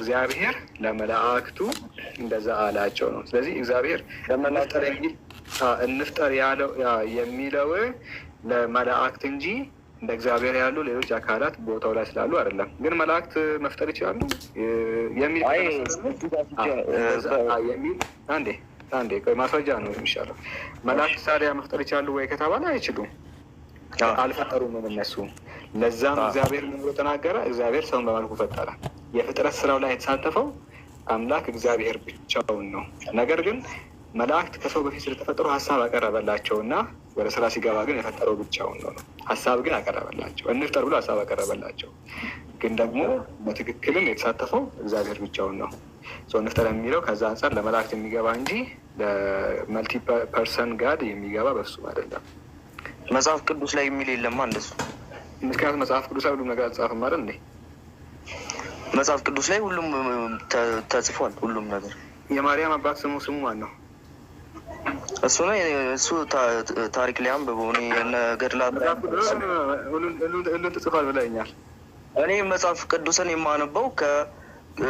እግዚአብሔር ለመላእክቱ እንደዛ አላቸው ነው። ስለዚህ እግዚአብሔር እንፍጠር ያለው የሚለው ለመላእክት እንጂ እንደ እግዚአብሔር ያሉ ሌሎች አካላት ቦታው ላይ ስላሉ አይደለም። ግን መላእክት መፍጠር ይችላሉ የሚል አንዴ ማስረጃ ነው የሚሻለው። መላእክት ታዲያ መፍጠር ይችላሉ ወይ ከተባለ አይችሉም፣ አልፈጠሩም እነሱ። ለዛም እግዚአብሔር ምን ብሎ ተናገረ? እግዚአብሔር ሰውን በመልኩ ፈጠረ። የፍጥረት ስራው ላይ የተሳተፈው አምላክ እግዚአብሔር ብቻውን ነው። ነገር ግን መላእክት ከሰው በፊት ስለተፈጠሩ ሀሳብ አቀረበላቸው እና ወደ ስራ ሲገባ ግን የፈጠረው ብቻውን ነው። ሀሳብ ግን አቀረበላቸው፣ እንፍጠር ብሎ ሀሳብ አቀረበላቸው። ግን ደግሞ በትክክልም የተሳተፈው እግዚአብሔር ብቻውን ነው። ሰው እንፍጠር የሚለው ከዛ አንጻር ለመላእክት የሚገባ እንጂ ለመልቲ ፐርሰን ጋድ የሚገባ በፍጹም አይደለም። መጽሐፍ ቅዱስ ላይ የሚል የለማ እንደሱ። ምክንያቱም መጽሐፍ ቅዱስ ላይ ሁሉም ነገር አልተጻፈም አይደል እንዴ? መጽሐፍ ቅዱስ ላይ ሁሉም ተጽፏል፣ ሁሉም ነገር። የማርያም አባት ስሙ ማን ነው? እሱ ነው። እሱ ታሪክ ላይ አንብበው እኔ ገድላት ሁሉም ተጽፏል ብለኛል። እኔ መጽሐፍ ቅዱስን የማነበው ከ66ቱ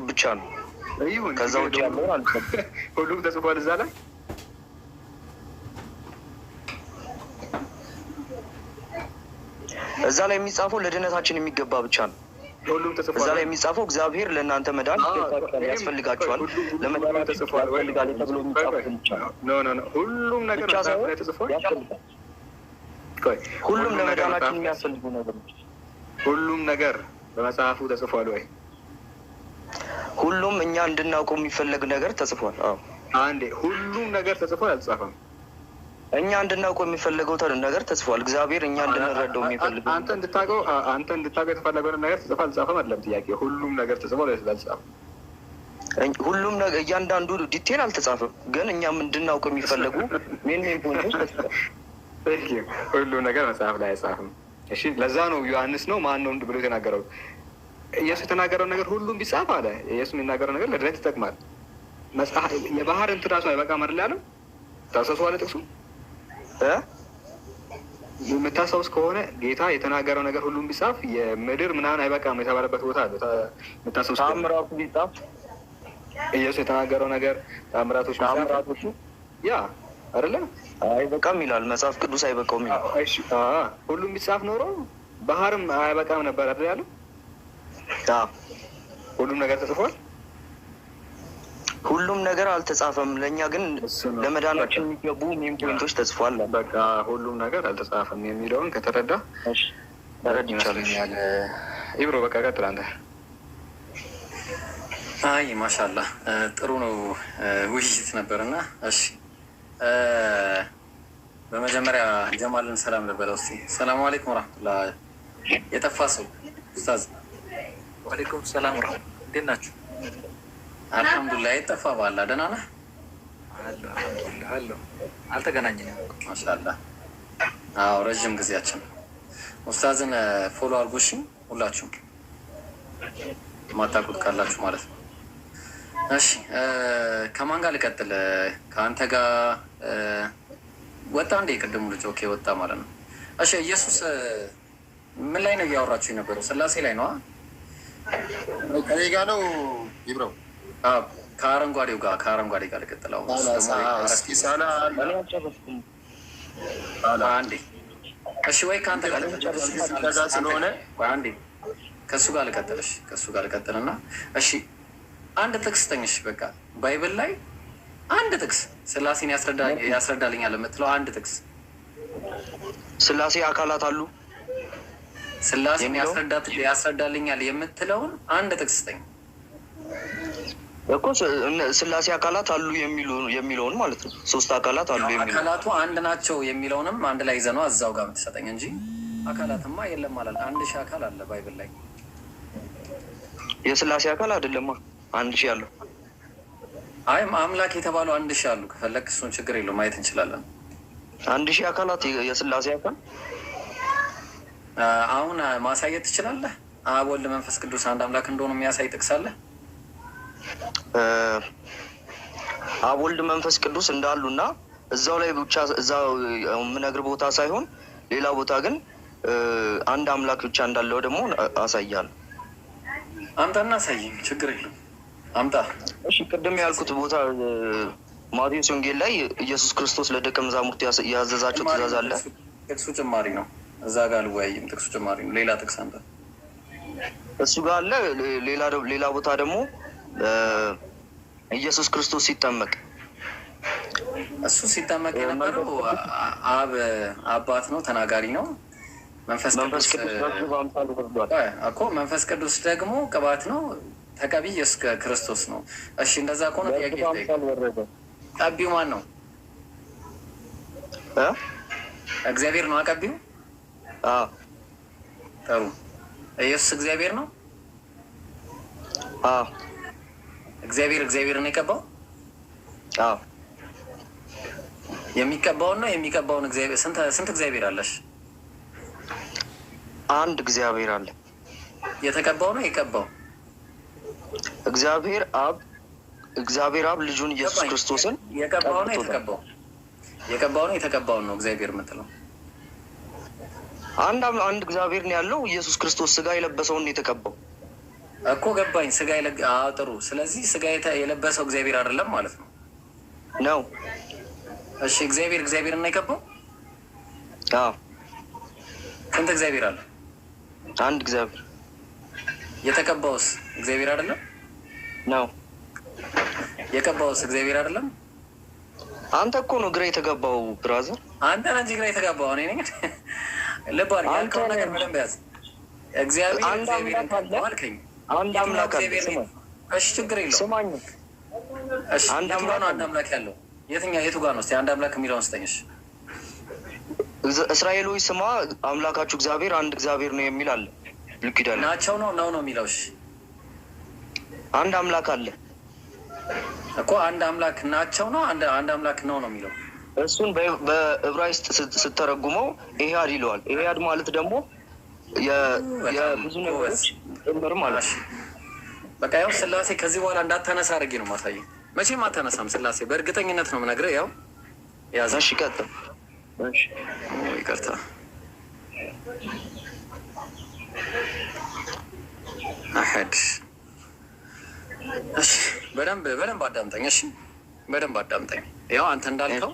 ብቻ ነው። ከዛ ውጭ ያለው ሁሉም ተጽፏል እዛ ላይ። እዛ ላይ የሚጻፈው ለድነታችን የሚገባ ብቻ ነው። እዛ ላይ የሚጻፈው እግዚአብሔር ለእናንተ መዳን ያስፈልጋቸዋል፣ ለመዳናችሁ ያስፈልጋል ተብሎ የሚጻፈው ብቻ ነው። ሁሉም ነገር ሁሉም ለመዳናችን የሚያስፈልጉ ነገሮች ሁሉም ነገር በመጽሐፉ ተጽፏል ወይ? ሁሉም እኛ እንድናውቀው የሚፈለግ ነገር ተጽፏል። አዎ አንዴ ሁሉም ነገር ተጽፏል አልተጻፈም? እኛ እንድናውቀው የሚፈልገው ነገር ተጽፏል። እግዚአብሔር እኛ እንድንረዳው የሚፈልገው አንተ እንድታውቀው የተፈለገው ነገር ተጽፏል አልተጻፈም አይደለም ጥያቄ። ሁሉም ነገር ተጽፏል አልተጻፈም? ሁሉም ነገር እያንዳንዱ ዲቴል አልተጻፈም፣ ግን እኛም እንድናውቀው የሚፈለጉ ሜን ፖይንቶች ተጽፏል። ሁሉም ነገር መጽሐፍ ላይ አይጻፍም። እሺ ለዛ ነው ዮሐንስ ነው ማን ነው ብሎ የተናገረው። ኢየሱስ የተናገረው ነገር ሁሉም ቢጻፍ አለ። ኢየሱስ የሚናገረው ነገር ለድነት ይጠቅማል። መጽሐፍ የባህር እንትን ራሱ አይበቃም አይደል ያለው? ታሰሱዋለ ጥቅሱ የምታስታውስ ከሆነ ጌታ የተናገረው ነገር ሁሉም ቢጻፍ የምድር ምናምን አይበቃም የተባለበት ቦታ አለ። የምታስታውስ ታምራቱ ቢጻፍ ኢየሱስ የተናገረው ነገር ታምራቶቹ ያ አይደለ አይበቃም ይላል መጽሐፍ ቅዱስ። አይበቃውም ይላል። እሺ ሁሉም ቢጻፍ ኖሮ ባህርም አይበቃም ነበር አይደል ያለው? ሁሉም ነገር ተጽፏል። ሁሉም ነገር አልተጻፈም። ለእኛ ግን ለመዳናችን የሚገቡ ሜን ፖይንቶች ተጽፏል። በቃ ሁሉም ነገር አልተጻፈም የሚለውን ከተረዳ ተረድቻለሁ። ኢብሮ በቃ ቀጥል አንተ። አይ ማሻአላህ ጥሩ ነው ውይይት ነበርና፣ እሺ በመጀመሪያ ጀማልን ሰላም ልበለው እስኪ። ሰላም አለይኩም ወራህመቱላህ። የጠፋ ሰው ኡስታዝ። ወአለይኩም ሰላም ወራህመቱላህ። እንዴት ናችሁ? አልሐምዱሊላህ። የጠፋ ባላ ደህና ነህ? አለሁ። አልተገናኘንም። ማሻአላህ። አዎ ረጅም ጊዜያችን። ኡስታዝን ፎሎ አድርጉሽ ሁላችሁም ማታውቁት ካላችሁ ማለት ነው። እሺ ከማን ጋር ልቀጥል? ከአንተ ጋር ወጣ እንደ ቅድሙ ልጅ። ኦኬ ወጣ ማለት ነው። እሺ ኢየሱስ ምን ላይ ነው እያወራችሁ የነበረው? ስላሴ ላይ ነው? ከኔ ጋር ነው ይብረው። ከአረንጓዴው ጋር ልቀጥለው። አንዴ እሺ ወይ ከአንተ ጋር ስለሆነ አንዴ ከእሱ ጋር ልቀጥልና እሺ አንድ ጥቅስ ተኝሽ። በቃ ባይብል ላይ አንድ ጥቅስ ስላሴን ያስረዳልኛል የምትለው አንድ ጥቅስ። ስላሴ አካላት አሉ፣ ስላሴን ያስረዳልኛል የምትለውን አንድ ጥቅስ ተኝ እኮ። ስላሴ አካላት አሉ የሚለውን ማለት ነው። ሶስት አካላት አሉ የሚለው አካላቱ አንድ ናቸው የሚለውንም አንድ ላይ ይዘህ ነው እዛው ጋር የምትሰጠኝ እንጂ አካላትማ የለም ማለት 1000 አካል አለ ባይብል ላይ። የስላሴ አካል አይደለማ 1000 አለው። አይ አምላክ የተባለው 1000 አሉ። ከፈለክ እሱን ችግር የለውም ማየት እንችላለን። 1000 አካላት የስላሴ አካል አሁን ማሳየት ትችላለህ? አብ ወልድ መንፈስ ቅዱስ አንድ አምላክ እንደሆኑ የሚያሳይ ጥቅስ አለ? አብ ወልድ መንፈስ ቅዱስ እንዳሉና እዛው ላይ ብቻ እዛው የምነግር ቦታ ሳይሆን ሌላ ቦታ ግን አንድ አምላክ ብቻ እንዳለው ደግሞ አሳያለሁ። አምጣና አሳየኝ፣ ችግር የለም አምጣ። እሺ ቅድም ያልኩት ቦታ ማቴዎስ ወንጌል ላይ ኢየሱስ ክርስቶስ ለደቀ መዛሙርት ያዘዛቸው ትእዛዝ አለ። ጥቅሱ ጭማሪ ነው። እዛ ጋር አልወያይም። ጥቅሱ ጭማሪ ነው። ሌላ ጥቅስ አምጣ። እሱ ጋር አለ። ሌላ ቦታ ደግሞ ኢየሱስ ክርስቶስ ሲጠመቅ እሱ ሲጠመቅ የነበረው አባት ነው፣ ተናጋሪ ነው። መንፈስ ቅዱስ እኮ መንፈስ ቅዱስ ደግሞ ቅባት ነው፣ ተቀቢ ኢየሱስ ክርስቶስ ነው። እሺ እንደዛ ከሆነ ጥያቄ ቀቢው ማን ነው? እግዚአብሔር ነው አቀቢው። ጥሩ። ኢየሱስ እግዚአብሔር ነው። እግዚአብሔር ነው የቀባው። የሚቀባውና የሚቀባውን እግዚአብሔር ስንት እግዚአብሔር አለሽ? አንድ እግዚአብሔር አለ። የተቀባው ነው የቀባው እግዚአብሔር አብ ልጁን ኢየሱስ ክርስቶስን የቀባው ነው የተቀባው? የቀባው ነው የተቀባውን ነው እግዚአብሔር የምትለው? አንድ እግዚአብሔር ነው ያለው። ኢየሱስ ክርስቶስ ስጋ የለበሰውን ነው የተቀባው እኮ ገባኝ። ስጋ ጥሩ። ስለዚህ ስጋ የለበሰው እግዚአብሔር አይደለም ማለት ነው ነው። እሺ እግዚአብሔር እና የቀባው ስንት እግዚአብሔር አለ? አንድ እግዚአብሔር። የተቀባውስ እግዚአብሔር አይደለም ነው? የቀባውስ እግዚአብሔር አይደለም? አንተ እኮ ነው ግራ የተገባው ብራዘር። አንተ ነህ እንጂ ግራ የተጋባው። እኔ ነኝ። ልብ አድርግ። ያልከውን ነገር በደንብ ያዝ። እግዚአብሔር አልከኝ። አንድ አምላክ አለ። እሺ ችግር የለውም። ስማኝ። እሺ አንድ አምላክ ያለው የቱ ጋር ነው? እስኪ አንድ አምላክ የሚለውን ስጠኝሽ። እስራኤሎች ስማ አምላካችሁ እግዚአብሔር አንድ እግዚአብሔር ነው የሚል አለ። ልክ ኪዳን ናቸው ነው የሚለው። እሺ አንድ አምላክ አለ እኮ አንድ አምላክ ናቸው ነው አንድ አምላክ ነው የሚለው። እሱን በዕብራይስጥ ስተረጉመው ኢህአድ ይለዋል። ኢህአድ ማለት ደግሞ የብዙ ነገሮች ጥምር ማለት ነው። በቃ ያው ስላሴ ከዚህ በኋላ እንዳታነሳ አድርጌ ነው ማሳየው። መቼም አታነሳም ስላሴ፣ በእርግጠኝነት ነው የምነግርህ። ያው ያዘ። እሺ ቀጥል። እሺ ይቅርታ። አሐድ እሺ፣ በደንብ አዳምጠኝ። እሺ በደንብ አዳምጠኝ። ያው አንተ እንዳልከው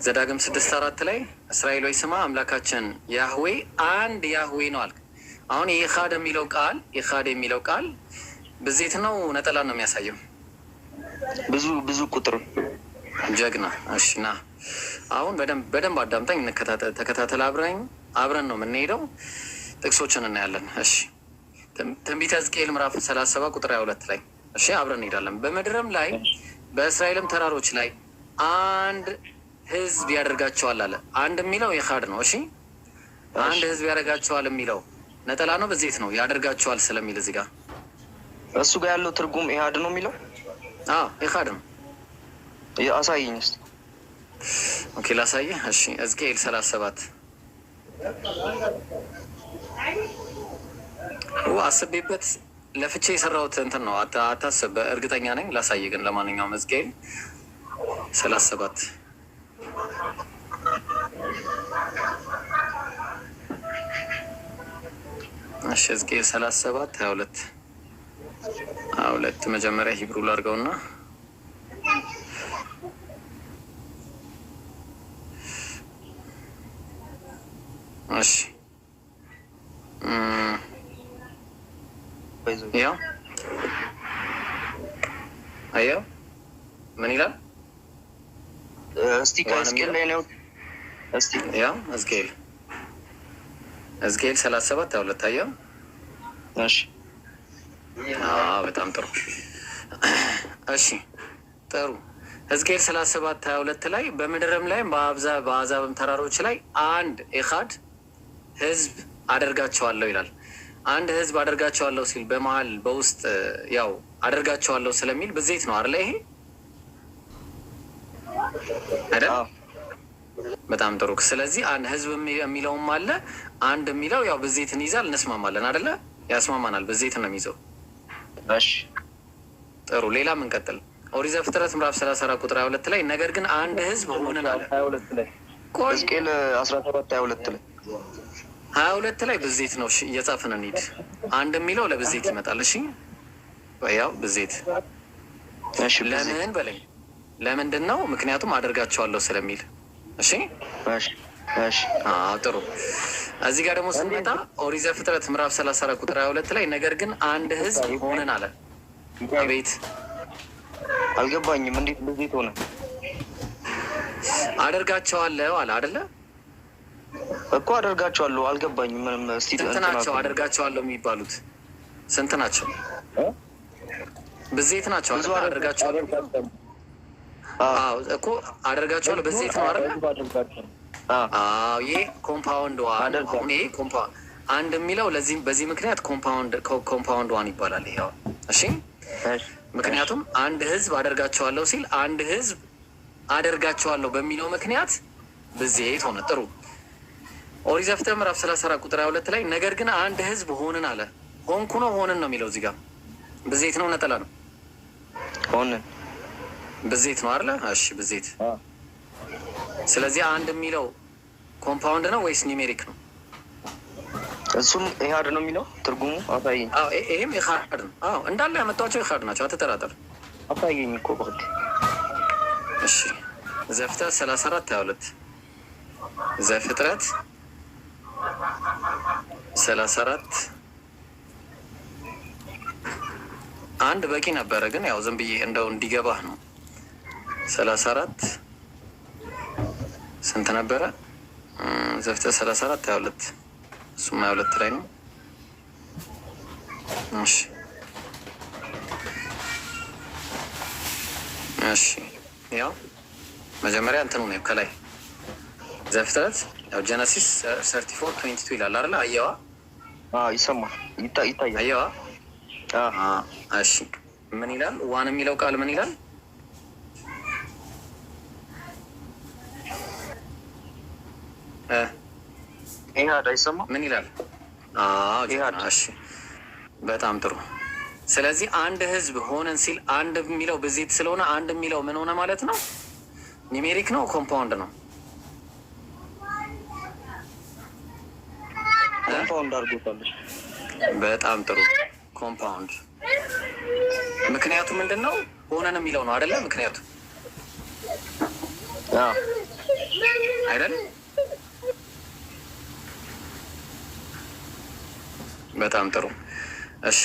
ዘዳግም 6:4 ላይ እስራኤሎች ስማ አምላካችን ያህዌ አንድ ያህዌ ነው አልክ። አሁን የኢኻድ የሚለው ቃል ብዜት ነው ነጠላ ነው የሚያሳየው? ብዙ ቁጥር ጀግና። እሺ ና አሁን በደንብ አዳምጠኝ፣ ተከታተል። አብረን ነው የምንሄደው። ጥቅሶችን እናያለን። እሺ ትንቢተ ሕዝቅኤል ምዕራፍ 37 ቁጥር 22 ላይ እሺ አብረን እንሄዳለን። በምድርም ላይ በእስራኤልም ተራሮች ላይ አንድ ህዝብ ያደርጋቸዋል አለ። አንድ የሚለው ኢኻድ ነው። እሺ አንድ ህዝብ ያደርጋቸዋል የሚለው ነጠላ ነው ብዜት ነው? ያደርጋቸዋል ስለሚል እዚህ ጋር እሱ ጋር ያለው ትርጉም ኢሃድ ነው የሚለው። ኢኻድ ነው። አሳየኝ እስኪ። ኦኬ ላሳየህ። እሺ ሕዝቅኤል 37 አስቤበት ለፍቼ የሰራሁት እንትን ነው። አታስብ፣ እርግጠኛ ነኝ። ላሳየህ ግን ለማንኛውም ሕዝቅኤል 37 እሺ ሕዝቅኤል 37 22 መጀመሪያ ሂብሩ ላድርገውና እሺ ያው አየው ምን ይላል? እስቲ ከሕዝቅኤል ላይ ነው። እስቲ ያው ሕዝቅኤል 37 22 አየው። እሺ በጣም ጥሩ። እሺ ጥሩ። ሕዝቅኤል 37 22 ላይ በምድርም ላይ በአሕዛብም ተራሮች ላይ አንድ ኢኻድ ህዝብ አደርጋቸዋለሁ ይላል። አንድ ህዝብ አደርጋቸዋለሁ ሲል በመሀል በውስጥ ያው አደርጋቸዋለሁ ስለሚል ብዜት ነው አይደለ? ይሄ አይደል? በጣም ጥሩ። ስለዚህ አንድ ህዝብ የሚለውም አለ፣ አንድ የሚለው ያው ብዜትን ይዛል። እንስማማለን አይደለ? ያስማማናል። ብዜትን ነው የሚይዘው። እሺ ጥሩ። ሌላ ምን ቀጥል? ኦሪት ዘፍጥረት ምዕራፍ 34 ቁጥር 22 ላይ ነገር ግን አንድ ህዝብ ሆነን አለ። 22 ላይ ሕዝቅኤል 17 22 ላይ 22 ላይ ብዜት ነው። እሺ እየጻፍን እንሂድ። አንድ የሚለው ለብዜት ይመጣል። እሺ ያው ብዜት ለምን በለኝ። ለምንድን ነው? ምክንያቱም አደርጋቸዋለሁ ስለሚል። እሺ ጥሩ። እዚህ ጋር ደግሞ ስንመጣ ኦሪት ዘፍጥረት ምዕራፍ 34 ቁጥር 22 ላይ ነገር ግን አንድ ህዝብ ሆነን አለ። አቤት አልገባኝም። እንዴት ብዜት ሆነ? አደርጋቸዋለሁ አለ አይደለ እኮ አደርጋቸዋለሁ። አልገባኝም ምንም። ስንት ናቸው አደርጋቸዋለሁ የሚባሉት? ስንት ናቸው? ብዜት ናቸው። አደርጋቸዋለሁ እኮ አደርጋቸዋለሁ ብዜት ነው አይደለ? ይሄ ኮምፓውንድ ዋን። ይሄ አንድ የሚለው ለዚህ በዚህ ምክንያት ኮምፓውንድ ዋን ይባላል። ይሄው እሺ። ምክንያቱም አንድ ህዝብ አደርጋቸዋለሁ ሲል አንድ ህዝብ አደርጋቸዋለሁ በሚለው ምክንያት ብዜት ሆነ። ጥሩ። ኦሪት ዘፍጥረት ምዕራፍ 34 ቁጥር 22 ላይ ነገር ግን አንድ ህዝብ ሆንን አለ። ሆንኩ ነው ሆንን ነው የሚለው እዚህ ጋር ብዜት ነው ነጠላ ነው? ሆንን ብዜት ነው አይደለ? እሺ ብዜት። ስለዚህ አንድ የሚለው ኮምፓውንድ ነው ወይስ ኒሜሪክ ነው? እሱም ኢሃድ ነው የሚለው ትርጉሙ አሳየኝ። ይሄም ኢሃድ ነው። እንዳለ ያመጣቸው ኢሃድ ናቸው፣ አትጠራጠር። አሳየኝ እኮ በቃ። እሺ ዘፍጥረት 34 22 ዘፍጥረት 34 አንድ በቂ ነበረ፣ ግን ያው ዝም ብዬ እንደው እንዲገባህ ነው። 34 ስንት ነበረ? ዘፍጥረት 34 22 እሱም 22 ላይ ነው። እሺ እሺ ያው መጀመሪያ እንትኑ ነው ከላይ ዘፍጥረት ያው ጀነሲስ 34:22 ይላል አይደል? አየዋ ይሰማል፣ ይታያል። አየዋ እሺ ምን ይላል? ዋን የሚለው ቃል ምን ይላል? ኢሃድ አይሰማም? ምን ይላል? እሺ በጣም ጥሩ። ስለዚህ አንድ ህዝብ ሆነን ሲል አንድ የሚለው ብዜት ስለሆነ አንድ የሚለው ምን ሆነ ማለት ነው? ኒሜሪክ ነው ኮምፓውንድ ነው? ኮምፓውንድ አድርጎታለች። በጣም ጥሩ ኮምፓውንድ። ምክንያቱ ምንድን ነው? ሆነን የሚለው ነው አይደለ? ምክንያቱ አይደል? በጣም ጥሩ። እሺ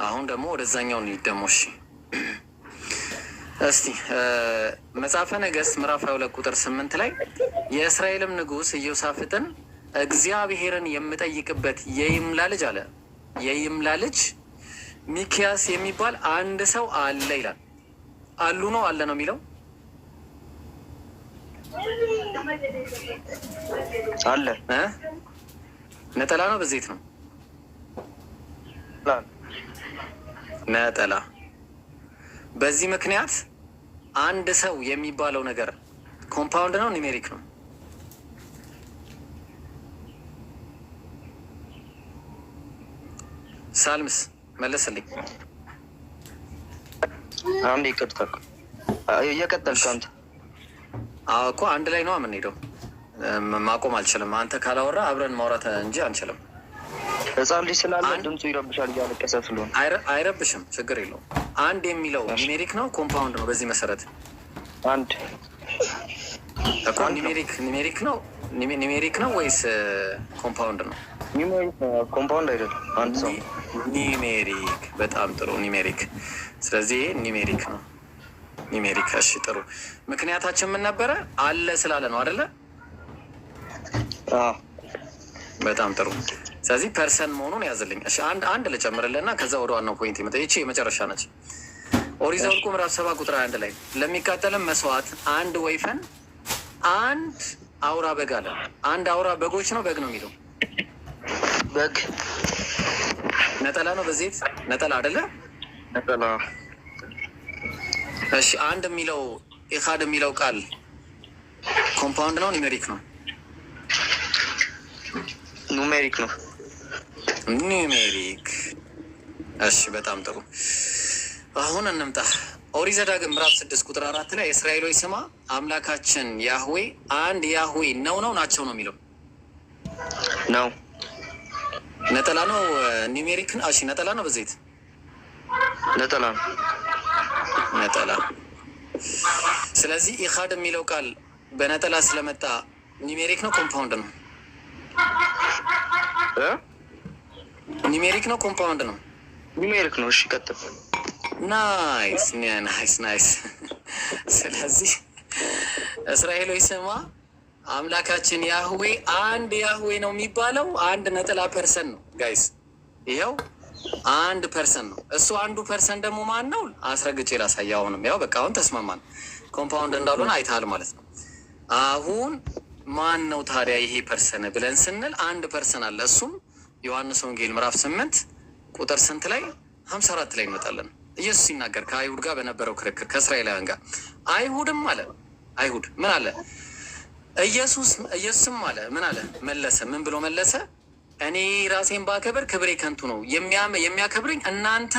አሁን ደግሞ ወደዛኛው እንሂድ ደግሞ። እሺ እስቲ መጽሐፈ ነገሥት ምዕራፍ 22 ቁጥር 8 ላይ የእስራኤልም ንጉሥ ኢዮሳፍጥን እግዚአብሔርን የምጠይቅበት የይምላ ልጅ አለ። የይምላ ልጅ ሚኪያስ የሚባል አንድ ሰው አለ ይላል። አሉ ነው አለ ነው የሚለው? አለ ነጠላ ነው ብዜት ነው? ነጠላ። በዚህ ምክንያት አንድ ሰው የሚባለው ነገር ኮምፓውንድ ነው ኒሜሪክ ነው? ሳልምስ መለስልኝ። አንዴ ይቀጥታ እየቀጠልክ አንተ። እኮ አንድ ላይ ነው የምንሄደው። ማቆም አልችልም። አንተ ካላወራ አብረን ማውራት እንጂ አንችልም። ህፃን ልጅ ስላለ ድምፁ ይረብሻል፣ እያለቀሰ ስለሆነ። አይረብሽም፣ ችግር የለውም። አንድ የሚለው ኒሜሪክ ነው ኮምፓውንድ ነው? በዚህ መሰረት አንድ እኮ ኒሜሪክ ነው። ኒሜሪክ ነው ወይስ ኮምፓውንድ ነው? ኮምፓውንድ አይደለም፣ አንድ ሰው ኒሜሪክ። በጣም ጥሩ ኒሜሪክ። ስለዚህ ኒሜሪክ ነው። ኒሜሪክ። እሺ ጥሩ። ምክንያታችን ምን ነበረ? አለ ስላለ ነው አይደለ? በጣም ጥሩ። ስለዚህ ፐርሰን መሆኑን ያዝልኝ። እሺ አንድ ልጨምርልህና ከዛ ወደ ዋናው ፖይንት ይመጣ። ይቺ የመጨረሻ ነች። ኦሪት ዘኍልቍ ምዕራፍ 7 ቁጥር 1 ላይ ለሚቃጠልም መስዋዕት አንድ ወይፈን አንድ አውራ በግ አለ። አንድ አውራ በጎች ነው በግ ነው የሚለው? በግ ነጠላ ነው በዜት ነጠላ አይደለ? ነጠላ። እሺ አንድ የሚለው ኢኻድ የሚለው ቃል ኮምፓውንድ ነው ኒሜሪክ ነው? ኑሜሪክ ነው። ኒሜሪክ። እሺ በጣም ጥሩ። አሁን እንምጣ። ኦሪት ዘዳግም ምዕራፍ 6 ቁጥር 4 ላይ እስራኤሎች ስማ አምላካችን ያህዌ አንድ ያህዌ ነው ናቸው ነው የሚለው? ነው ነጠላ ነው ኒሜሪክ? እሺ ነጠላ ነው በዘይት ነጠላ ነው ነጠላ። ስለዚህ ኢኻድ የሚለው ቃል በነጠላ ስለመጣ ኒሜሪክ ነው ኮምፓውንድ ነው? ኒሜሪክ ነው ኮምፓውንድ ነው? ኒሜሪክ ነው። እሺ ቀጥል። ናይስ ናይስ ናይስ። ስለዚህ እስራኤሎች ስማ፣ አምላካችን ያህዌ አንድ ያህዌ ነው የሚባለው አንድ ነጠላ ፐርሰን ነው ጋይስ። ይኸው አንድ ፐርሰን ነው እሱ። አንዱ ፐርሰን ደግሞ ማን ነው? አስረግጬ ላሳይ። አሁንም ያው በቃ አሁን ተስማማን፣ ኮምፓውንድ እንዳልሆነ አይተሃል ማለት ነው። አሁን ማን ነው ታዲያ ይሄ ፐርሰን ብለን ስንል አንድ ፐርሰን አለ። እሱም ዮሐንስ ወንጌል ምዕራፍ 8 ቁጥር ስንት ላይ 54 ላይ እንመጣለን። ኢየሱስ ሲናገር ከአይሁድ ጋር በነበረው ክርክር ከእስራኤላውያን ጋር አይሁድም አለ አይሁድ ምን አለ? ኢየሱስም አለ ምን አለ? መለሰ። ምን ብሎ መለሰ? እኔ ራሴን ባከብር ክብሬ ከንቱ ነው፣ የሚያከብረኝ እናንተ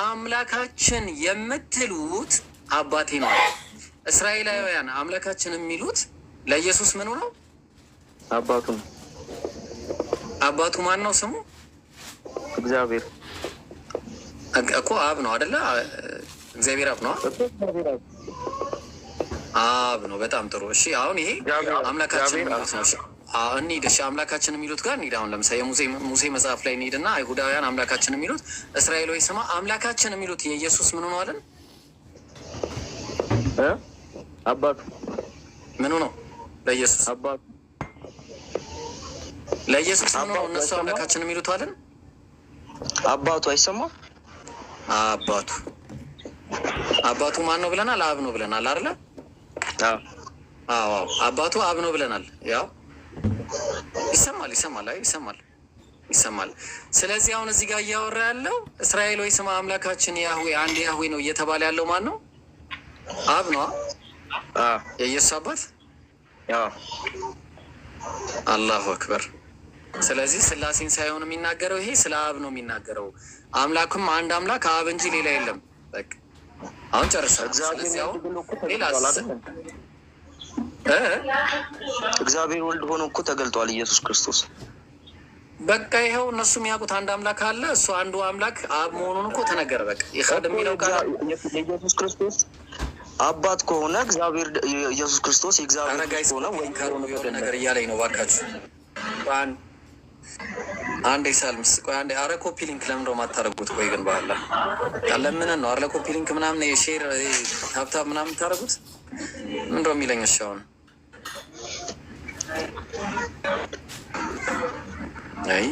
አምላካችን የምትሉት አባቴ ነው አለ። እስራኤላውያን አምላካችን የሚሉት ለኢየሱስ ምኑ ነው? አባቱ ነው። አባቱ ማን ነው ስሙ? እግዚአብሔር እኮ አብ ነው አይደለ? እግዚአብሔር አብ ነው። አብ ነው። በጣም ጥሩ። እሺ አሁን ይሄ አምላካችን የሚሉት ነው። እንሂድ። እሺ አምላካችን የሚሉት ጋር እንሂድ። አሁን ለምሳሌ ሙሴ መጽሐፍ ላይ እንሂድና አይሁዳውያን አምላካችን የሚሉት፣ እስራኤሎች ስማ አምላካችን የሚሉት የኢየሱስ ምኑ ነው አለን? አባቱ ምኑ ነው? ለኢየሱስ አባቱ ለኢየሱስ ምኑ ነው? እነሱ አምላካችን የሚሉት አለን? አባቱ አይሰማም? አባቱ ማን ነው ብለናል? አብ ነው ብለናል አይደለ? አዎ አባቱ አብ ነው ብለናል። ያው ይሰማል። ስለዚህ አሁን እዚህ ጋር እያወራ ያለው እስራኤሎች ስማ አምላካችን ያህዌ አንድ ያህዌ ነው እየተባለ ያለው ማን ነው? አብ ነው። የኢየሱስ አባት። አላሁ አክበር። ስለዚህ ስላሴን ሳይሆን የሚናገረው ይሄ ስለ አብ ነው የሚናገረው። አምላክም አንድ አምላክ አብ እንጂ ሌላ የለም። በቃ አሁን ጨርሰናል። ስለዚህ አሁን ሌላ እግዚአብሔር ወልድ ሆኖ እኮ ተገልጧል ኢየሱስ ክርስቶስ። በቃ ይኸው እነሱ የሚያውቁት አንድ አምላክ አለ። እሱ አንዱ አምላክ አብ መሆኑን እኮ ተነገረ። በቃ ኢኻድ የሚለው ቃል የኢየሱስ ክርስቶስ አባት ከሆነ እግዚአብሔር ኢየሱስ ክርስቶስ የእግዚአብሔር ሆነ ወይ ነገር እያለኝ ነው። ባካችሁ አንዴ ሳልምስ ቆይ አንዴ። አረ ኮፒ ሊንክ ለምን ነው የማታደርጉት? ቆይ ግን በኋላ ለምን ነው አረ ኮፒ ሊንክ ምናምን የሼር ታብታብ ምናምን ታደርጉት? ምን ነው የሚለኝ? እሺ አሁን አይ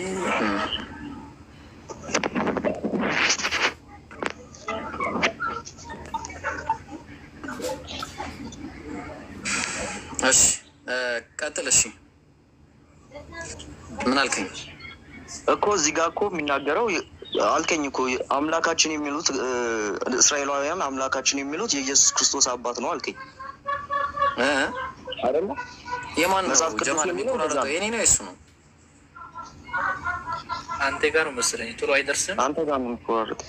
እሺ ቀጥል። እሺ ምን አልከኝ እኮ እዚህ ጋር እኮ የሚናገረው አልከኝ እኮ አምላካችን የሚሉት እስራኤላውያን አምላካችን የሚሉት የኢየሱስ ክርስቶስ አባት ነው አልከኝ አይደለ? የማን ነው? ጀማል የሚቆራረጠው የኔ ነው የሱ ነው? አንተ ጋር ነው መሰለኝ። ቶሎ አይደርስም። አንተ ጋር ነው የሚቆራረጠው።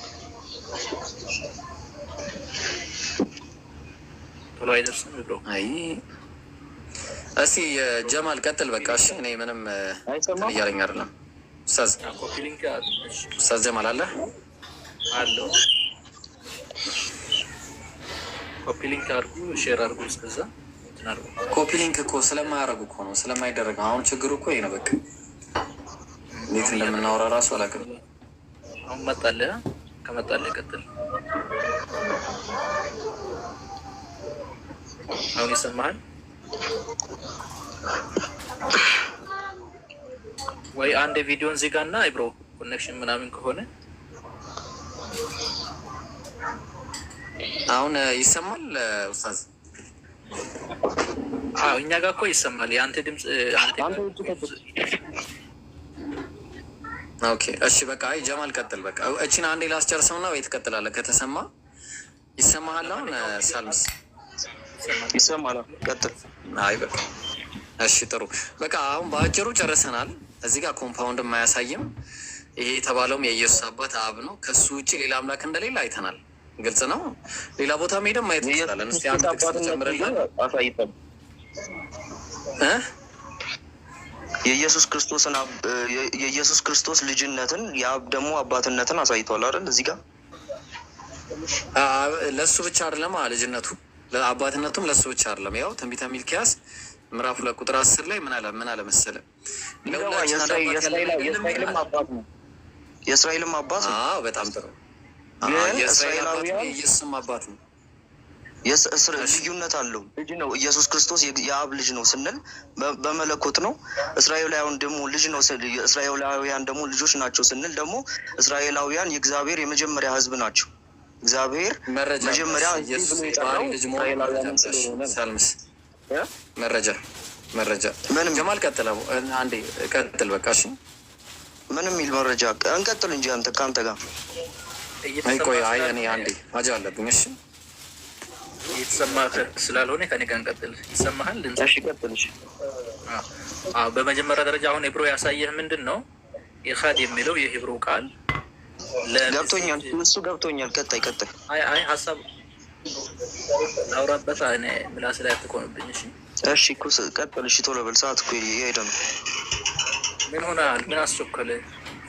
ቶሎ አይደርስም ብሎ አይ እስቲ ጀማል ቀጥል በቃ። እሺ እኔ ምንም እያለኝ አይደለም። ኡስታዝ ጀማል አለ አለው። ኮፒ ሊንክ አድርጉ፣ ሼር አድርጉ። እስከዛ ኮፒ ሊንክ እኮ ስለማያደርጉ እኮ ነው፣ ስለማይደረግ ነው። አሁን ችግሩ እኮ ይሄ ነው። በቃ እንዴት እንደምናወራ ራሱ አላውቅም። አሁን መጣለህ፣ ከመጣለህ ቀጥል። አሁን ይሰማሃል ወይ? አንድ ቪዲዮን ዜጋ እና ኢብሮ ኮኔክሽን ምናምን ከሆነ አሁን ይሰማል ኡስታዝ? አዎ እኛ ጋር እኮ ይሰማል። የአንተ ድምፅ ኦኬ እሺ በቃ አይ ጀማል ቀጥል በቃ። እቺን አንዴ ላስጨርሰውና ወይ ትቀጥላለህ ከተሰማ። ይሰማሃል አሁን ሳልምስ? ይሰማል ቀጥል። አይ በቃ እሺ ጥሩ በቃ አሁን በአጭሩ ጨርሰናል። እዚህ ጋር ኮምፓውንድ የማያሳይም ይሄ የተባለውም የኢየሱስ አባት አብ ነው። ከሱ ውጭ ሌላ አምላክ እንደሌለ አይተናል። ግልጽ ነው። ሌላ ቦታ ሄደን ማየት እንችላለን። እስቲ አንድ ጥቅስ ጨምርልን። የኢየሱስ ክርስቶስ ልጅነትን የአብ ደግሞ አባትነትን አሳይቷል አይደል? እዚህ ጋር ለእሱ ብቻ አይደለም ልጅነቱ አባትነቱም ለእሱ ብቻ አይደለም። ያው ትንቢተ ሚልክያስ ምዕራፍ 2 ቁጥር 10 ላይ ምን አለ መሰለህ? የእስራኤልም አባት ነው። በጣም ጥሩ። የእስራኤላውያን የኢየሱስም አባት ነው። ልዩነት አለው። ልጅ ነው ኢየሱስ ክርስቶስ የአብ ልጅ ነው ስንል በመለኮት ነው። እስራኤላውያን ደግሞ ልጅ ነው። እስራኤላውያን ደግሞ ልጆች ናቸው ስንል ደግሞ እስራኤላውያን የእግዚአብሔር የመጀመሪያ ሕዝብ ናቸው። እግዚአብሔር መጀመሪያ መረጃ ምንም ጀማል ቀጥለው አንዴ ቀጥል። በቃ እሺ፣ ምንም የሚል መረጃ እንቀጥል እንጂ አንተ ከአንተ ጋር ቆይ። አይ እኔ አንዴ አጃ አለብኝ። እሺ እየተሰማህ ስላልሆነ ከኔ ጋር እንቀጥል። ይሰማሃል? እሺ ቀጥል። እሺ በመጀመሪያ ደረጃ አሁን ሂብሮ ያሳየህ ምንድን ነው? ኢኻድ የሚለው የሂብሮ ቃል ገብቶኛል። እሱ ገብቶኛል። ቀጣይ አይ ሀሳብ አውራበት። እኔ ምላስ ላይ አትቆምብኝ። እሺ እሺ ኩስ ቀጥል። እሺ ቶሎ በል፣ ሰዓት እኮ እየሄደ ነው። ምን ሆነሃል? ምን አስቸኮለ?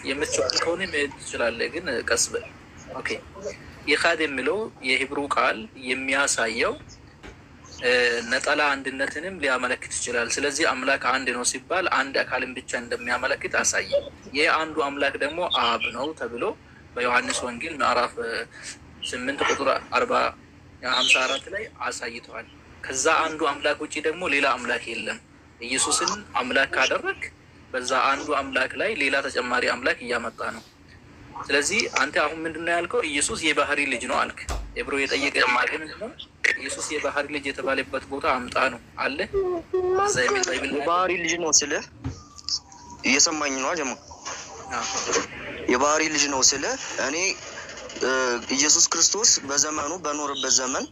የምትቸኩል ከሆነ መሄድ ትችላለህ፣ ግን ቀስ በል። ኦኬ። ኢኻድ የሚለው የሂብሩ ቃል የሚያሳየው ነጠላ አንድነትንም ሊያመለክት ይችላል። ስለዚህ አምላክ አንድ ነው ሲባል አንድ አካልን ብቻ እንደሚያመለክት አሳየ። ይህ አንዱ አምላክ ደግሞ አብ ነው ተብሎ በዮሐንስ ወንጌል ምዕራፍ 8 ቁጥር 54 ላይ አሳይተዋል። ከዛ አንዱ አምላክ ውጭ ደግሞ ሌላ አምላክ የለም። ኢየሱስን አምላክ ካደረግ በዛ አንዱ አምላክ ላይ ሌላ ተጨማሪ አምላክ እያመጣ ነው። ስለዚህ አንተ አሁን ምንድን ነው ያልከው? ኢየሱስ የባህሪ ልጅ ነው አልክ። ኤብሮ የጠየቀ ምንድን ነው? ኢየሱስ የባህሪ ልጅ የተባለበት ቦታ አምጣ ነው አለ። የባህሪ ልጅ ነው ስልህ እየሰማኝ ነው ጀማ? የባህሪ ልጅ ነው ስልህ እኔ ኢየሱስ ክርስቶስ በዘመኑ በኖርበት ዘመን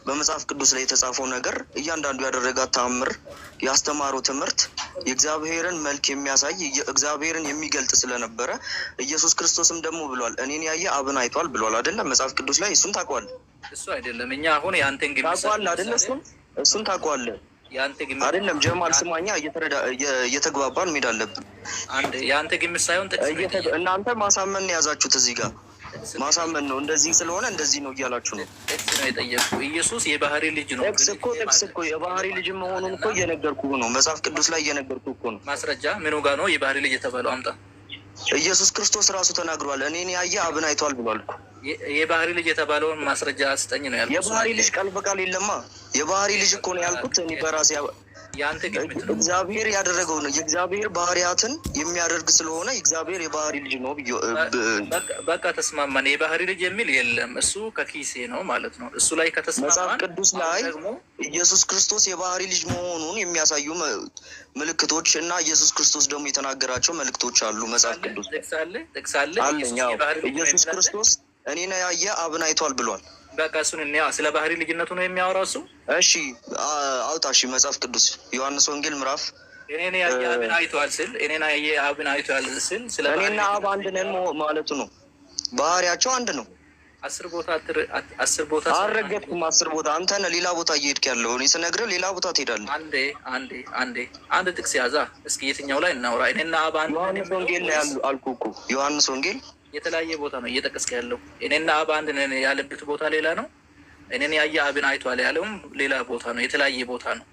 በመጽሐፍ ቅዱስ ላይ የተጻፈው ነገር እያንዳንዱ ያደረጋት ተአምር፣ ያስተማረው ትምህርት የእግዚአብሔርን መልክ የሚያሳይ እግዚአብሔርን የሚገልጥ ስለነበረ ኢየሱስ ክርስቶስም ደግሞ ብሏል፣ እኔን ያየ አብን አይቷል ብሏል አይደለም? መጽሐፍ ቅዱስ ላይ እሱን ታውቀዋለህ? እሱ አይደለም እኛ አሁን የአንተን ግምት ታውቀዋለህ አይደለ? እሱን ታውቀዋለህ የአንተ ግምት አይደለም? ጀማል ስማኛ፣ እየተግባባን መሄድ አለብን። አንድ የአንተ ግምት ሳይሆን እናንተ ማሳመን የያዛችሁት እዚህ ጋር ማሳመን ነው። እንደዚህ ስለሆነ እንደዚህ ነው እያላችሁ ነው። ጥቅስ ነው የጠየቅኩ። ኢየሱስ የባህሪ ልጅ ነው። ጥቅስ እኮ የባህሪ ልጅ መሆኑን እኮ እየነገርኩህ ነው። መጽሐፍ ቅዱስ ላይ እየነገርኩህ እኮ ነው። ማስረጃ ምኑ ጋር ነው የባህሪ ልጅ የተባለው? አምጣ። ኢየሱስ ክርስቶስ ራሱ ተናግሯል። እኔን ያየ አብን አይቷል ብሏል እኮ። የባህሪ ልጅ የተባለውን ማስረጃ ስጠኝ ነው ያልኩት። የባህሪ ልጅ ቃል በቃል የለማ። የባህሪ ልጅ እኮ ነው ያልኩት እኔ በራሴ። የአንተ ግምት ነው። እግዚአብሔር ያደረገው ነው። የእግዚአብሔር ባህሪያትን የሚያደርግ ስለሆነ እግዚአብሔር የባህሪ ልጅ ነው። በቃ ተስማማን። የባህሪ ልጅ የሚል የለም። እሱ ከኪሴ ነው ማለት ነው። እሱ ላይ ከተስማማን መጽሐፍ ቅዱስ ላይ ኢየሱስ ክርስቶስ የባህሪ ልጅ መሆኑን የሚያሳዩ ምልክቶች እና ኢየሱስ ክርስቶስ ደግሞ የተናገራቸው መልእክቶች አሉ። መጽሐፍ ቅዱስ ጥቅስ አለ። ኢየሱስ ክርስቶስ እኔን ያየ አብን አይቷል ብሏል። በቃ እሱን ስለ ባህሪ ልጅነቱ ነው የሚያወራው እሱ። እሺ አውጣ። እሺ መጽሐፍ ቅዱስ ዮሐንስ ወንጌል ምዕራፍ እኔን ያየ አብን አይቷል ስል እኔን ያየ አብን አይቷል ስል ስለ እኔና አብ አንድ ነን ማለቱ ነው። ባህሪያቸው አንድ ነው። 10 ቦታ አልረገጥኩም። 10 ቦታ አንተ ነህ ሌላ ቦታ እየሄድክ ያለው። እኔ ስነግርህ ሌላ ቦታ ትሄዳለህ። አንድ ጥቅስ ያዛ እስኪ የትኛው ላይ እናውራ? እኔና አብ አንድ ነን። ዮሐንስ ወንጌል ላይ አልኩህ እኮ ዮሐንስ ወንጌል የተለያየ ቦታ ነው እየጠቀስክ ያለው። እኔና አብ አንድ ነን ያለበት ቦታ ሌላ ነው። እኔን ያየ አብን አይቷል ያለውም ሌላ ቦታ ነው። የተለያየ ቦታ ነው።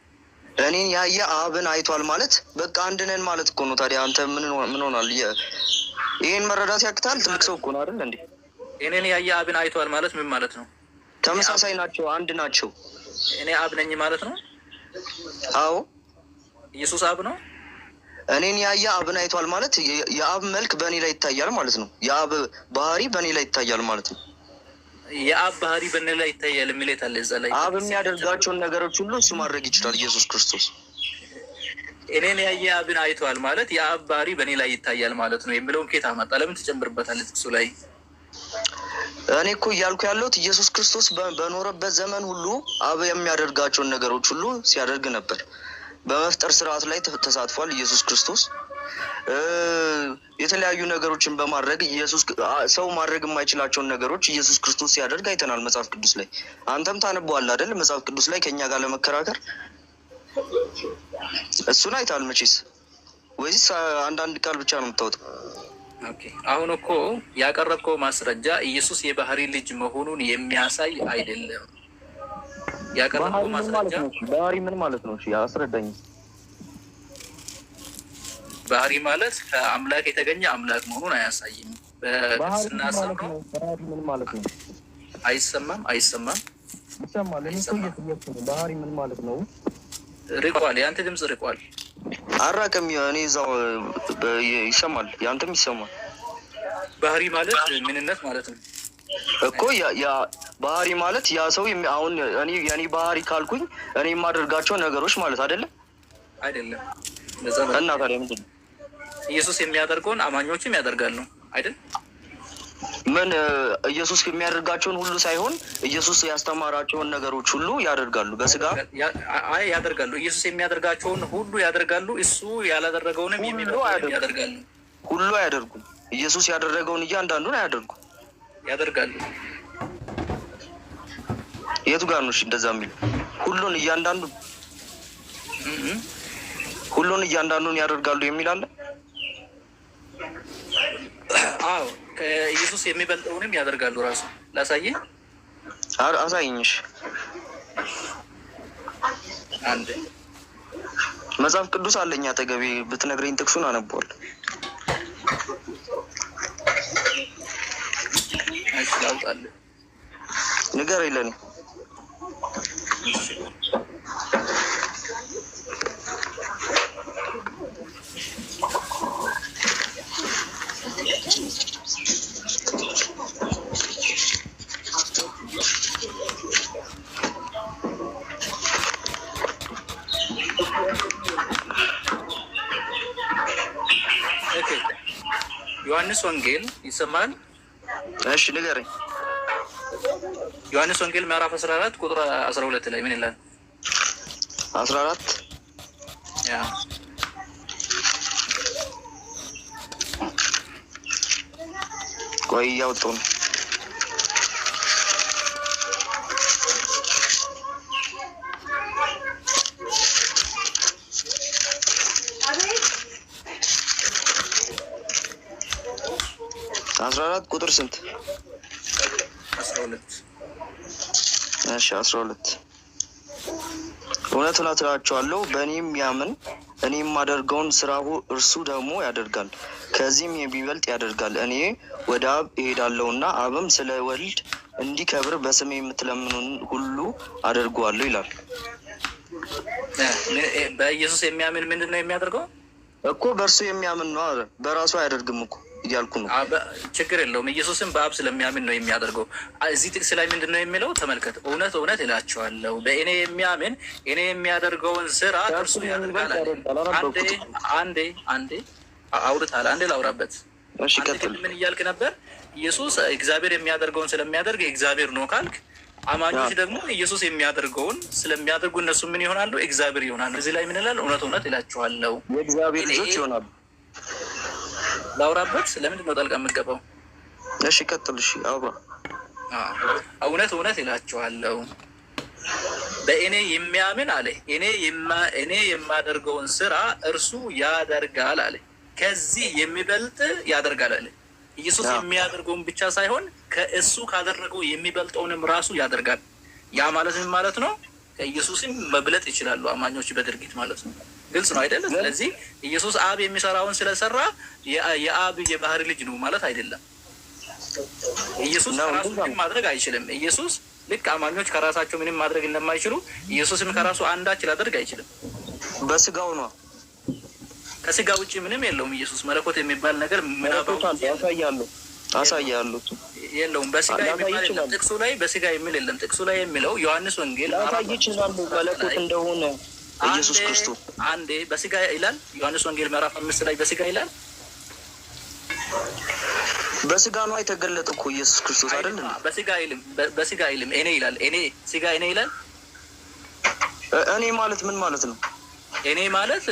እኔን ያየ አብን አይቷል ማለት በቃ አንድ ነን ማለት እኮ ነው። ታዲያ አንተ ምን ሆናል? ይህን መረዳት ያቅታል? ትልቅ ሰው እኮ ነው አይደል እንዴ? እኔን ያየ አብን አይቷል ማለት ምን ማለት ነው? ተመሳሳይ ናቸው፣ አንድ ናቸው። እኔ አብ ነኝ ማለት ነው? አዎ። ኢየሱስ አብ ነው። እኔን ያየ አብን አይቷል ማለት የአብ መልክ በእኔ ላይ ይታያል ማለት ነው። የአብ ባህሪ በእኔ ላይ ይታያል ማለት ነው። የአብ ባህሪ በእኔ ላይ ይታያል የሚለት አለ እዛ ላይ። አብ የሚያደርጋቸውን ነገሮች ሁሉ እሱ ማድረግ ይችላል ኢየሱስ ክርስቶስ። እኔን ያየ አብን አይቷል ማለት የአብ ባህሪ በእኔ ላይ ይታያል ማለት ነው የሚለውን ኬታ መጣ? ለምን ትጨምርበታለህ ጥቅሱ ላይ? እኔ እኮ እያልኩ ያለሁት ኢየሱስ ክርስቶስ በኖረበት ዘመን ሁሉ አብ የሚያደርጋቸውን ነገሮች ሁሉ ሲያደርግ ነበር። በመፍጠር ስርዓት ላይ ተሳትፏል ኢየሱስ ክርስቶስ። የተለያዩ ነገሮችን በማድረግ ሰው ማድረግ የማይችላቸውን ነገሮች ኢየሱስ ክርስቶስ ሲያደርግ አይተናል መጽሐፍ ቅዱስ ላይ። አንተም ታነበዋለህ አይደል? መጽሐፍ ቅዱስ ላይ ከኛ ጋር ለመከራከር እሱን አይተሃል መቼስ። ወይስ አንዳንድ ቃል ብቻ ነው የምታወጣው? ኦኬ አሁን እኮ ያቀረብከው ማስረጃ ኢየሱስ የባህሪ ልጅ መሆኑን የሚያሳይ አይደለም። ያቀረብከው ማስረጃ ባህሪ ምን ማለት ነው? እሺ አስረዳኝ። ባህሪ ማለት ከአምላክ የተገኘ አምላክ መሆኑን አያሳይም። በቅስና ሰው ምን ማለት ነው? አይሰማም ይሰማል። ባህሪ ምን ማለት ነው? ርቋል። የአንተ ድምፅ ርቋል። አራቀም እኔ እዛው ይሰማል፣ ያንተም ይሰማል። ባህሪ ማለት ምንነት ማለት ነው እኮ ያ ባህሪ ማለት ያ ሰው አሁን የኔ ባህሪ ካልኩኝ እኔ የማደርጋቸው ነገሮች ማለት አይደለም። እና ታዲያ ምንድን ነው? ኢየሱስ የሚያደርገውን አማኞችም ያደርጋሉ አይደል? ምን ኢየሱስ የሚያደርጋቸውን ሁሉ ሳይሆን ኢየሱስ ያስተማራቸውን ነገሮች ሁሉ ያደርጋሉ። በስጋ ያደርጋሉ። ኢየሱስ የሚያደርጋቸውን ሁሉ ያደርጋሉ። እሱ ያላደረገውንም ያደርጋሉ። ሁሉ አያደርጉም። ኢየሱስ ያደረገውን እያንዳንዱን አያደርጉም። ያደርጋሉ። የቱ ጋር ነው እንደዛ የሚል? ሁሉን እያንዳንዱን ያደርጋሉ የሚል አለ? አዎ ከኢየሱስ የሚበልጠውንም ያደርጋሉ። ራሱ ላሳየህ። አሳይኝሽ። አንድ መጽሐፍ ቅዱስ አለኝ አጠገቤ፣ ብትነግረኝ ጥቅሱን አነበዋለሁ። ላውጣልህ። ንገረኝ ለኔ። ዮሐንስ ወንጌል ይሰማል? እሺ ንገረኝ። ዮሐንስ ወንጌል ምዕራፍ 14 ቁጥር 12 ላይ ምን ይላል? 14 ያ ቆይ እያወጣሁ ነው። ቁጥር ስንት? 12 እሺ 12 እውነት እላችኋለሁ በእኔ የሚያምን እኔ የማደርገውን ስራ እርሱ ደግሞ ያደርጋል፣ ከዚህም የሚበልጥ ያደርጋል። እኔ ወደ አብ እሄዳለሁና አብም ስለ ወልድ እንዲከብር በስሜ የምትለምኑን ሁሉ አደርገዋለሁ ይላል። በኢየሱስ የሚያምን ምንድን ነው የሚያደርገው? እኮ በእርሱ የሚያምን ነው፣ በራሱ አያደርግም እኮ እያልኩ ነው። ችግር የለውም። ኢየሱስም በአብ ስለሚያምን ነው የሚያደርገው። እዚህ ጥቅስ ላይ ምንድን ነው የሚለው? ተመልከት። እውነት እውነት እላችኋለሁ በእኔ የሚያምን እኔ የሚያደርገውን ስራ እርሱ ያደርጋል። አንዴ አውርታል። አንዴ ላውራበት። ምን እያልክ ነበር? ኢየሱስ እግዚአብሔር የሚያደርገውን ስለሚያደርግ እግዚአብሔር ነው ካልክ፣ አማኞች ደግሞ ኢየሱስ የሚያደርገውን ስለሚያደርጉ እነሱ ምን ይሆናሉ? እግዚአብሔር ይሆናሉ። እዚህ ላይ ምን ይላል? እውነት እውነት እላችኋለሁ የእግዚአብሔር ልጆች ይሆናሉ። ላውራበት። ለምንድን ነው ጣልቃ የምትገባው? እሺ ቀጥል። እሺ አውራ። እውነት እውነት እላችኋለሁ በእኔ የሚያምን አለ እኔ የማደርገውን ስራ እርሱ ያደርጋል አለ፣ ከዚህ የሚበልጥ ያደርጋል አለ። ኢየሱስ የሚያደርገውን ብቻ ሳይሆን ከእሱ ካደረገው የሚበልጠውንም ራሱ ያደርጋል። ያ ማለት ምን ማለት ነው? ከኢየሱስም መብለጥ ይችላሉ አማኞች በድርጊት ማለት ነው። ግልጽ ነው አይደለም? ስለዚህ ኢየሱስ አብ የሚሰራውን ስለሰራ የአብ የባህሪ ልጅ ነው ማለት አይደለም። ኢየሱስ ከራሱ ምንም ማድረግ አይችልም። ኢየሱስ ልክ አማኞች ከራሳቸው ምንም ማድረግ እንደማይችሉ ኢየሱስም ከራሱ አንዳች ሊያደርግ አይችልም። በስጋው ነው። ከስጋ ውጭ ምንም የለውም። ኢየሱስ መለኮት የሚባል ነገር አሳያለሁ የለውም። በስጋ የሚባል የለም ጥቅሱ ላይ። በስጋ የሚል የለም ጥቅሱ ላይ። የሚለው ዮሐንስ ወንጌል ይችላሉ መለኮት እንደሆነ ኢየሱስ ክርስቶስ አንዴ በስጋ ይላል። ዮሐንስ ወንጌል ምዕራፍ 5 ላይ በስጋ ይላል። በስጋ ነው የተገለጠው እኮ ኢየሱስ ክርስቶስ አይደል? በስጋ አይልም። እኔ ይላል። እኔ ስጋ እኔ ይላል። እኔ ማለት ምን ማለት ነው? እኔ ማለት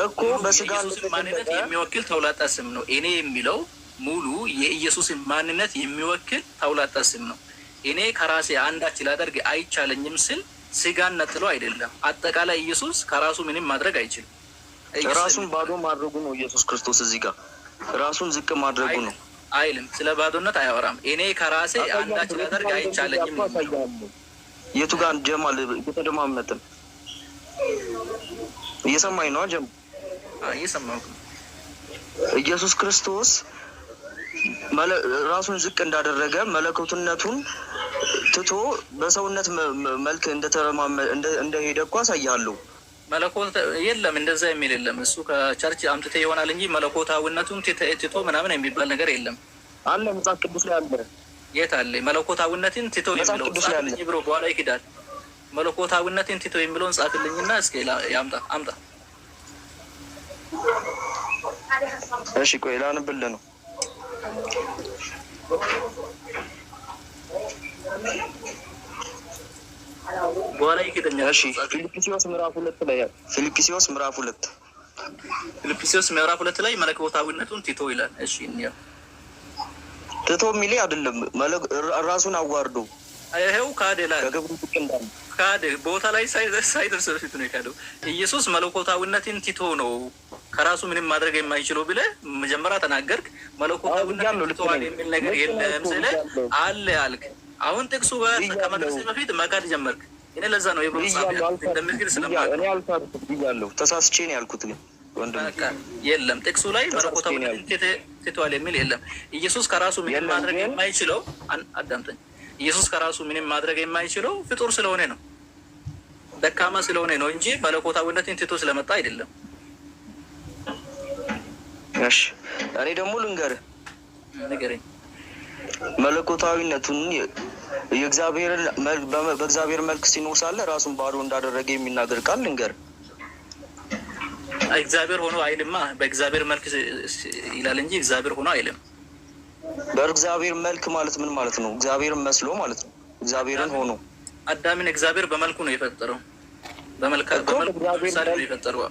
እኮ በስጋ ማንነት የሚወክል ተውላጣ ስም ነው። እኔ የሚለው ሙሉ የኢየሱስን ማንነት የሚወክል ተውላጣ ስም ነው። እኔ ከራሴ አንዳች ላደርግ አይቻለኝም ስል ስጋን ነጥሎ አይደለም። አጠቃላይ ኢየሱስ ከራሱ ምንም ማድረግ አይችልም። ራሱን ባዶ ማድረጉ ነው ኢየሱስ ክርስቶስ እዚህ ጋር ራሱን ዝቅ ማድረጉ ነው አይልም። ስለ ባዶነት አያወራም። እኔ ከራሴ አንዳች ላደርግ አይቻለኝም። የቱ ጋር ጀማል እየተደማመጥን እየሰማኝ ነው ጀም እየሰማሁ ኢየሱስ ክርስቶስ ራሱን ዝቅ እንዳደረገ መለኮትነቱን ትቶ በሰውነት መልክ እንደሄደ እኮ አሳያለሁ። መለኮት የለም እንደዛ የሚል የለም። እሱ ከቸርች አምጥተ ይሆናል እንጂ መለኮታዊነቱን ትቶ ምናምን የሚባል ነገር የለም። አለ መጽሐፍ ቅዱስ ላይ አለ። የት አለ? መለኮታዊነትን ትቶ የሚለው ጻፍልኝ ብሎ በኋላ ይክዳል። መለኮታዊነትን ትቶ የሚለውን ጻፍልኝና እስኪ አምጣ። እሺ ቆይ ላንብልህ ነው። በኋላ ይክደኛል። እሺ ፊልጵስዩስ ምዕራፍ 2 ላይ ፊልጵስዩስ ምዕራፍ 2 ላይ መለኮታዊነቱን ትቶ ይላል። እሺ እንየው። ትቶ የሚል አይደለም ራሱን አዋርዶ ይሄው ካደላል ካደ ቦታ ላይ ሳይደርስ በፊት ነው የካደው። ኢየሱስ መለኮታዊነትን ትቶ ነው ከራሱ ምንም ማድረግ የማይችለው ብለህ መጀመሪያ ተናገርክ። መለኮታዊነትን ትቶዋል የሚል ነገር የለም ስለ አለ አልክ። አሁን ጥቅሱ ከመድረስ በፊት መካድ ጀመርክ። እኔ ለዛ ነው የብሮ ጻፍ እንደምትል ስለማውቅ እኔ አልታርኩት ብያለሁ። ተሳስቼ ነው ያልኩት ግን የለም ጥቅሱ ላይ መለኮታዊነትን ትቶዋል የሚል የለም። ኢየሱስ ከራሱ ምንም ማድረግ የማይችለው አዳምጠኝ። ኢየሱስ ከራሱ ምንም ማድረግ የማይችለው ፍጡር ስለሆነ ነው፣ ደካማ ስለሆነ ነው እንጂ መለኮታዊነትን ትቶ ስለመጣ አይደለም። እሺ እኔ ደግሞ ልንገርህ ንገረኝ። መለኮታዊነቱን በእግዚአብሔር መልክ ሲኖር ሳለ ራሱን ባዶ እንዳደረገ የሚናገር ቃል ልንገርህ። እግዚአብሔር ሆኖ አይልማ። በእግዚአብሔር መልክ ይላል እንጂ እግዚአብሔር ሆኖ አይልም። በእግዚአብሔር መልክ ማለት ምን ማለት ነው? እግዚአብሔርን መስሎ ማለት ነው። እግዚአብሔርን ሆኖ አዳምን እግዚአብሔር በመልኩ ነው የፈጠረው። በመልኩ ምሳሌ ነው የፈጠረው።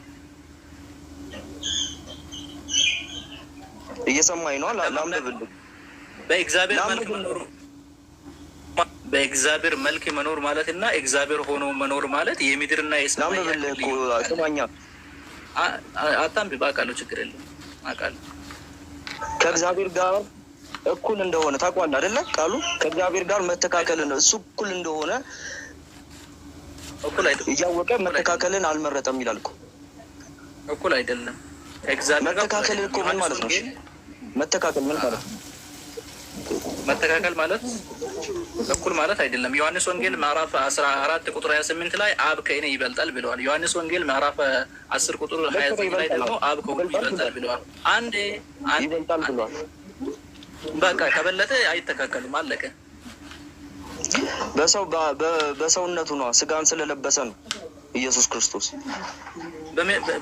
እየሰማኝ ነው? ላምብልህ። በእግዚአብሔር መልክ መኖር ማለት እና እግዚአብሔር ሆኖ መኖር ማለት የምድርና የሰማይ አታምቢ። አውቃለሁ፣ ችግር የለም አውቃለሁ። ከእግዚአብሔር ጋር እኩል እንደሆነ ታውቃለህ አይደለ? ቃሉ ከእግዚአብሔር ጋር መተካከልን ነው። እሱ እኩል እንደሆነ እያወቀ መተካከልን አልመረጠም ይላል እኮ። እኩል አይደለም ከእግዚአብሔር ጋር መተካከልን እኮ ምን ማለት ነው? መተካከል ምን ማለት ነው? መተካከል ማለት እኩል ማለት አይደለም። ዮሐንስ ወንጌል ምዕራፍ 14 ቁጥር 28 ላይ አብ ከእኔ ይበልጣል ብለዋል። ዮሐንስ ወንጌል ምዕራፍ 10 ቁጥር 29 ላይ ደግሞ አብ ከሁሉ ይበልጣል ብለዋል። አንዴ ይበልጣል ብለዋል። በቃ ከበለጠ አይተካከልም፣ አለቀ። በሰውነቱ ነው፣ ስጋን ስለለበሰ ነው ኢየሱስ ክርስቶስ።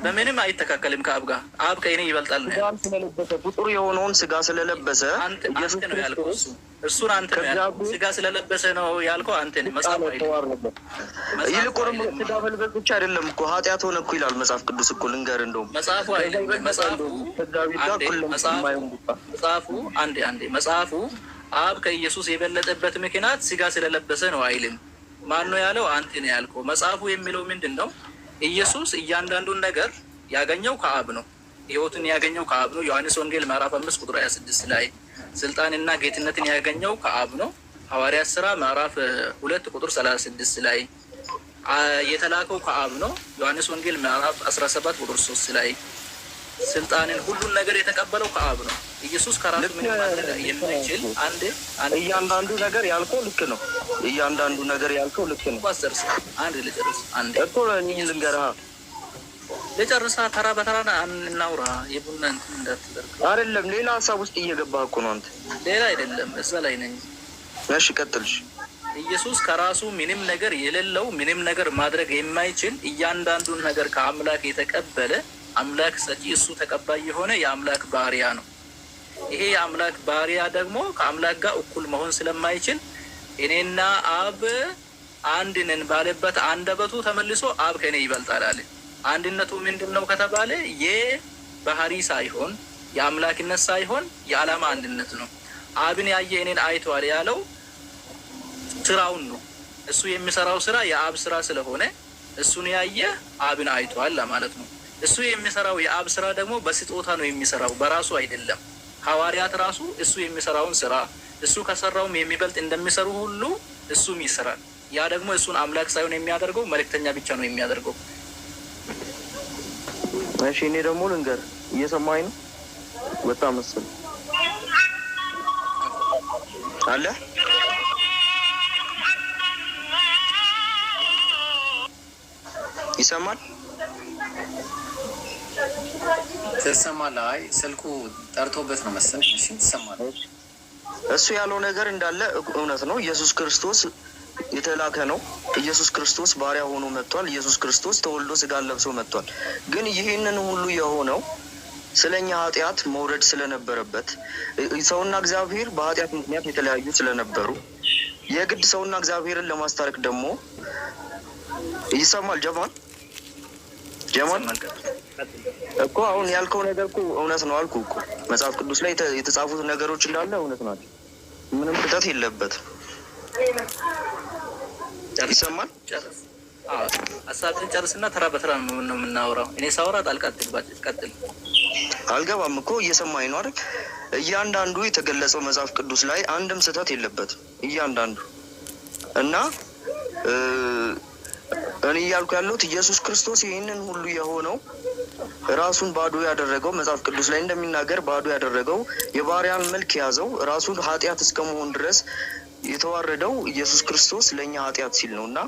በምንም አይተካከልም ከአብ ጋር። አብ ከእኔ ይበልጣል ነው ስጋን ስለለበሰ፣ ፍጡር የሆነውን ስጋ ስለለበሰ አንተ ነው ያልከው። እሱን አንተ ነው ያልከው። ስጋ ስለለበሰ ነው ያልከው አንተ ነህ። መጽሐፉ አይደለም። ይልቁንም ስጋ መልበስ ብቻ አይደለም እኮ ኃጢአት ሆነ እኮ ይላል መጽሐፍ ቅዱስ እኮ። ልንገርህ እንደውም መጽሐፉ አይደለም። መጽሐፉ አብ ከኢየሱስ የበለጠበት ምክንያት ስጋ ስለለበሰ ነው አይልም። ማን ነው ያለው? አንተ ነው ያልከው። መጽሐፉ የሚለው ምንድን ነው? ኢየሱስ እያንዳንዱን ነገር ያገኘው ከአብ ነው። ሕይወትን ያገኘው ከአብ ነው። ዮሐንስ ወንጌል ምዕራፍ 5 ቁጥር 26 ላይ ስልጣንና ጌትነትን ያገኘው ከአብ ነው። ሐዋርያት ሥራ ምዕራፍ 2 ቁጥር 36 ላይ የተላከው ከአብ ነው። ዮሐንስ ወንጌል ምዕራፍ 17 ቁጥር 3 ላይ ስልጣንን ሁሉን ነገር የተቀበለው ከአብ ነው። ኢየሱስ ከራሱ ምንም ማድረግ የማይችል እያንዳንዱ ነገር ያልከው ልክ ነው። እያንዳንዱ ነገር ያልከው ልክ ነው። ልጨርስ እኮ ልንገርህ፣ ልጨርሳ ተራ በተራ እናውራ። የቡና እንትን እንዳትደርግ አይደለም፣ ሌላ ሀሳብ ውስጥ እየገባህ እኮ ነው አንተ። ሌላ አይደለም፣ እዛ ላይ ነኝ። እሺ ቀጥልሽ። ኢየሱስ ከራሱ ምንም ነገር የሌለው፣ ምንም ነገር ማድረግ የማይችል፣ እያንዳንዱን ነገር ከአምላክ የተቀበለ አምላክ ሰጪ፣ እሱ ተቀባይ የሆነ የአምላክ ባሪያ ነው። ይሄ የአምላክ ባሪያ ደግሞ ከአምላክ ጋር እኩል መሆን ስለማይችል እኔና አብ አንድ ነን ባለበት አንደበቱ ተመልሶ አብ ከእኔ ይበልጣል አለ። አንድነቱ ምንድን ነው ከተባለ የባህሪ ሳይሆን የአምላክነት ሳይሆን የዓላማ አንድነት ነው። አብን ያየ እኔን አይተዋል ያለው ስራውን ነው። እሱ የሚሰራው ስራ የአብ ስራ ስለሆነ እሱን ያየ አብን አይተዋል ለማለት ነው። እሱ የሚሰራው የአብ ስራ ደግሞ በስጦታ ነው የሚሰራው፣ በራሱ አይደለም። ሐዋርያት ራሱ እሱ የሚሰራውን ስራ እሱ ከሰራውም የሚበልጥ እንደሚሰሩ ሁሉ እሱም ይሰራል። ያ ደግሞ እሱን አምላክ ሳይሆን የሚያደርገው መልእክተኛ ብቻ ነው የሚያደርገው። እሺ እኔ ደግሞ ልንገር፣ እየሰማኝ ነው? በጣም መስል አለ ይሰማል? ትሰማለህ? አይ ስልኩ ጠርቶበት ነው መሰለኝ። እሺ ትሰማለህ? እሱ ያለው ነገር እንዳለ እውነት ነው። ኢየሱስ ክርስቶስ የተላከ ነው። ኢየሱስ ክርስቶስ ባሪያ ሆኖ መጥቷል። ኢየሱስ ክርስቶስ ተወልዶ ስጋ ለብሶ መጥቷል። ግን ይህንን ሁሉ የሆነው ስለኛ ኃጢአት መውረድ ስለነበረበት፣ ሰውና እግዚአብሔር በኃጢአት ምክንያት የተለያዩ ስለነበሩ የግድ ሰውና እግዚአብሔርን ለማስታረቅ ደግሞ ይሰማል። ጀማል እኮ አሁን ያልከው ነገር እኮ እውነት ነው አልኩ እኮ። መጽሐፍ ቅዱስ ላይ የተጻፉት ነገሮች እንዳለ እውነት ናቸው። ምንም ክተት የለበትም። ይሰማል? ሀሳብን ጨርስና ተራ በተራ ነው የምናወራው። እኔ ሳወራ ጣልቃ ቀጥል። አልገባም እኮ እየሰማኝ ነው አይደል? እያንዳንዱ የተገለጸው መጽሐፍ ቅዱስ ላይ አንድም ስህተት የለበትም እያንዳንዱ። እና እኔ እያልኩ ያለሁት ኢየሱስ ክርስቶስ ይህንን ሁሉ የሆነው ራሱን ባዶ ያደረገው መጽሐፍ ቅዱስ ላይ እንደሚናገር ባዶ ያደረገው የባሪያን መልክ የያዘው ራሱን ኃጢአት እስከ መሆን ድረስ የተዋረደው ኢየሱስ ክርስቶስ ለእኛ ኃጢአት ሲል ነው። እና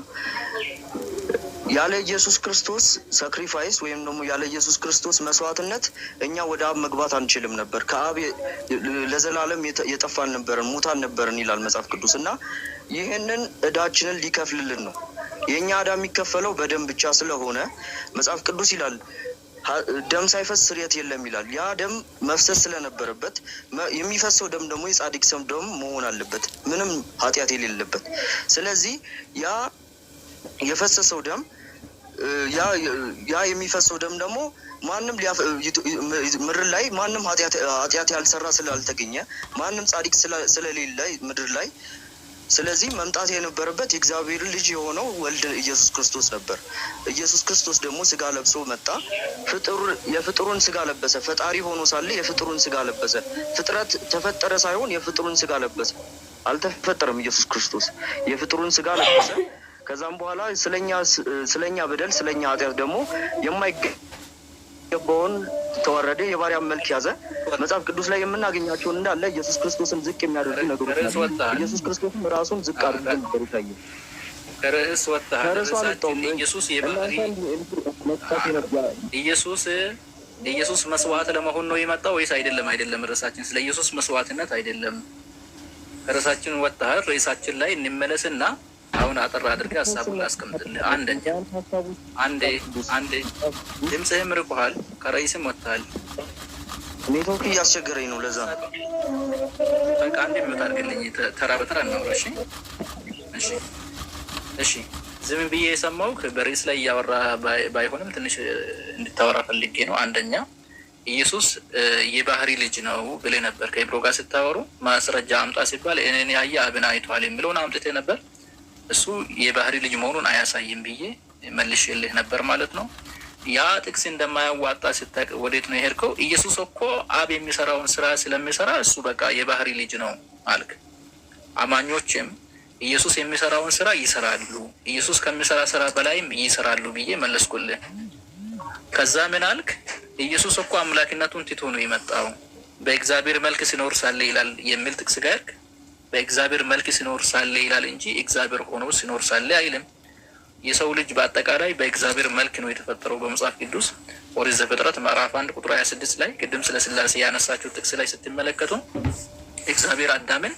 ያለ ኢየሱስ ክርስቶስ ሳክሪፋይስ ወይም ደግሞ ያለ ኢየሱስ ክርስቶስ መስዋዕትነት እኛ ወደ አብ መግባት አንችልም ነበር። ከአብ ለዘላለም የጠፋን ነበርን፣ ሙታን ነበርን ይላል መጽሐፍ ቅዱስ። እና ይህንን እዳችንን ሊከፍልልን ነው። የእኛ ዕዳ የሚከፈለው በደም ብቻ ስለሆነ መጽሐፍ ቅዱስ ይላል ደም ሳይፈስ ስርየት የለም ይላል። ያ ደም መፍሰስ ስለነበረበት የሚፈሰው ደም ደግሞ የጻድቅ ሰው ደም መሆን አለበት፣ ምንም ኃጢአት የሌለበት። ስለዚህ ያ የፈሰሰው ደም ያ የሚፈሰው ደም ደግሞ ማንም ምድር ላይ ማንም ኃጢአት ያልሰራ ስላልተገኘ ማንም ጻድቅ ስለሌለ ምድር ላይ፣ ስለዚህ መምጣት የነበረበት የእግዚአብሔር ልጅ የሆነው ወልድ ኢየሱስ ክርስቶስ ነበር። ኢየሱስ ክርስቶስ ደግሞ ስጋ ለብሶ መጣ። የፍጡሩን ስጋ ለበሰ። ፈጣሪ ሆኖ ሳለ የፍጡሩን ስጋ ለበሰ። ፍጥረት ተፈጠረ ሳይሆን የፍጡሩን ስጋ ለበሰ። አልተፈጠረም ኢየሱስ ክርስቶስ፣ የፍጡሩን ስጋ ለበሰ። ከዛም በኋላ ስለኛ በደል ስለኛ ኃጢአት ደግሞ የማይገባውን ተዋረደ፣ የባሪያን መልክ ያዘ። መጽሐፍ ቅዱስ ላይ የምናገኛቸውን እንዳለ ኢየሱስ ክርስቶስን ዝቅ የሚያደርጉ ነገሮች ናቸው። ኢየሱስ ክርስቶስም ራሱን ዝቅ አድርጎ ነበር ይታያል። ከርዕስ ወጥተሃል። ኢየሱስ መስዋዕት ለመሆን ነው የመጣው ወይስ አይደለም? አይደለም። ርዕሳችን ስለ ኢየሱስ መስዋዕትነት አይደለም። ከርዕሳችን ወጥተሃል። ርዕሳችን ላይ እንመለስና አሁን አጠር አድርገህ ሀሳቡን ላስቀምጥልህ። አንዴ ድምፅህም ርቆሃል፣ ከርዕስም ወጥተሃል። ኔትወርክ እያስቸገረኝ ነው። ለዛ በቃ አንዴ የሚወጣ አድርግልኝ። ተራ በተራ እናውራ። እሺ። ዝም ብዬ የሰማው በርዕስ ላይ እያወራ ባይሆንም ትንሽ እንድታወራ ፈልጌ ነው። አንደኛ ኢየሱስ የባህሪ ልጅ ነው ብለህ ነበር። ከኢብሮ ጋር ስታወሩ ማስረጃ አምጣ ሲባል እኔን ያየ አብን አይቷል የሚለውን አምጥተህ ነበር። እሱ የባህሪ ልጅ መሆኑን አያሳይም ብዬ መልሼልህ ነበር ማለት ነው። ያ ጥቅስ እንደማያዋጣ ስታቅ ወዴት ነው የሄድከው? ኢየሱስ እኮ አብ የሚሰራውን ስራ ስለሚሰራ እሱ በቃ የባህሪ ልጅ ነው አልክ። አማኞችም ኢየሱስ የሚሰራውን ስራ ይሰራሉ፣ ኢየሱስ ከሚሰራ ስራ በላይም ይሰራሉ ብዬ መለስኩልህ። ከዛ ምን አልክ? ኢየሱስ እኮ አምላክነቱን ትቶ ነው የመጣው፣ በእግዚአብሔር መልክ ሲኖር ሳለ ይላል የሚል ጥቅስ ጋር በእግዚአብሔር መልክ ሲኖር ሳለ ይላል እንጂ እግዚአብሔር ሆኖ ሲኖር ሳለ አይልም። የሰው ልጅ በአጠቃላይ በእግዚአብሔር መልክ ነው የተፈጠረው። በመጽሐፍ ቅዱስ ኦሪት ዘፍጥረት ምዕራፍ 1 ቁጥር 26 ላይ ቅድም ስለ ስላሴ ያነሳችሁ ጥቅስ ላይ ስትመለከቱ እግዚአብሔር አዳምን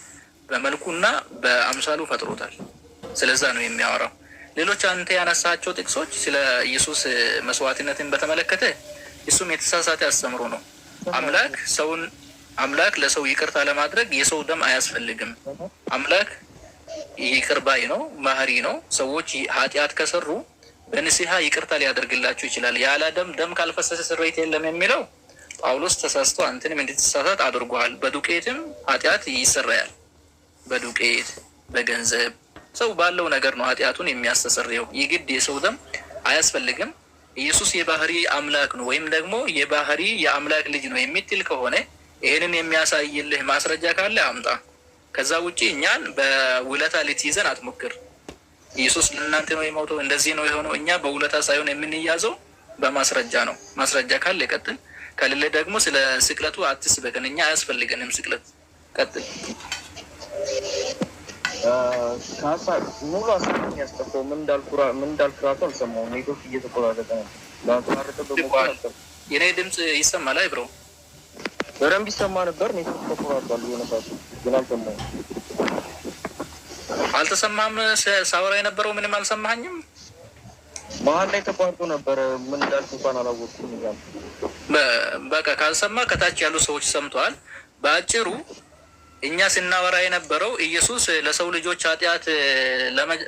በመልኩና በአምሳሉ ፈጥሮታል። ስለዛ ነው የሚያወራው። ሌሎች አንተ ያነሳቸው ጥቅሶች ስለ ኢየሱስ መስዋዕትነትን በተመለከተ እሱም የተሳሳተ አስተምሮ ነው። አምላክ ለሰው ይቅርታ ለማድረግ የሰው ደም አያስፈልግም። አምላክ ይቅር ባይ ነው፣ መሐሪ ነው። ሰዎች ኃጢአት ከሰሩ በንስሐ ይቅርታ ሊያደርግላቸው ይችላል። ያለ ደም ካልፈሰሰ ስርየት የለም የሚለው ጳውሎስ ተሳስቶ አንተንም እንድትሳሳት አድርጓል። በዱቄትም ኃጢአት ይሰራያል። በዱቄት በገንዘብ ሰው ባለው ነገር ነው ኃጢአቱን የሚያስተሰርየው። የግድ የሰው ደም አያስፈልግም። ኢየሱስ የባህሪ አምላክ ነው ወይም ደግሞ የባህሪ የአምላክ ልጅ ነው የሚትል ከሆነ ይሄንን የሚያሳይልህ ማስረጃ ካለ አምጣ። ከዛ ውጪ እኛን በውለታ ልትይዘን አትሞክር። ኢየሱስ ለእናንተ ነው የሞተው፣ እንደዚህ ነው የሆነው። እኛ በውለታ ሳይሆን የምንያዘው በማስረጃ ነው። ማስረጃ ካለ ቀጥል፣ ከሌለ ደግሞ ስለ ስቅለቱ አትስበከን። እኛ አያስፈልገንም ስቅለት። ቀጥል። ሙሉ አስረኝ ያስጠፋው ምን እንዳልኩ ራሱ አልሰማሁም። ኔትወርክ እየተቆራረጠ ነው። የኔ ድምፅ ይሰማል? አይ ብሮ በደንብ ይሰማ ነበር። ኔትወርክ ተቆራርጧል። የሆነ ሰዓት ግን አልሰማሁም። አልተሰማም? ሳወራ የነበረው ምንም አልሰማኸኝም? መሀል ላይ ተቋርጦ ነበረ። ምን እንዳልኩ እንኳን አላወቅኩም። በቃ ካልሰማ ከታች ያሉ ሰዎች ሰምተዋል። በአጭሩ እኛ ስናወራ የነበረው ኢየሱስ ለሰው ልጆች ኃጢአት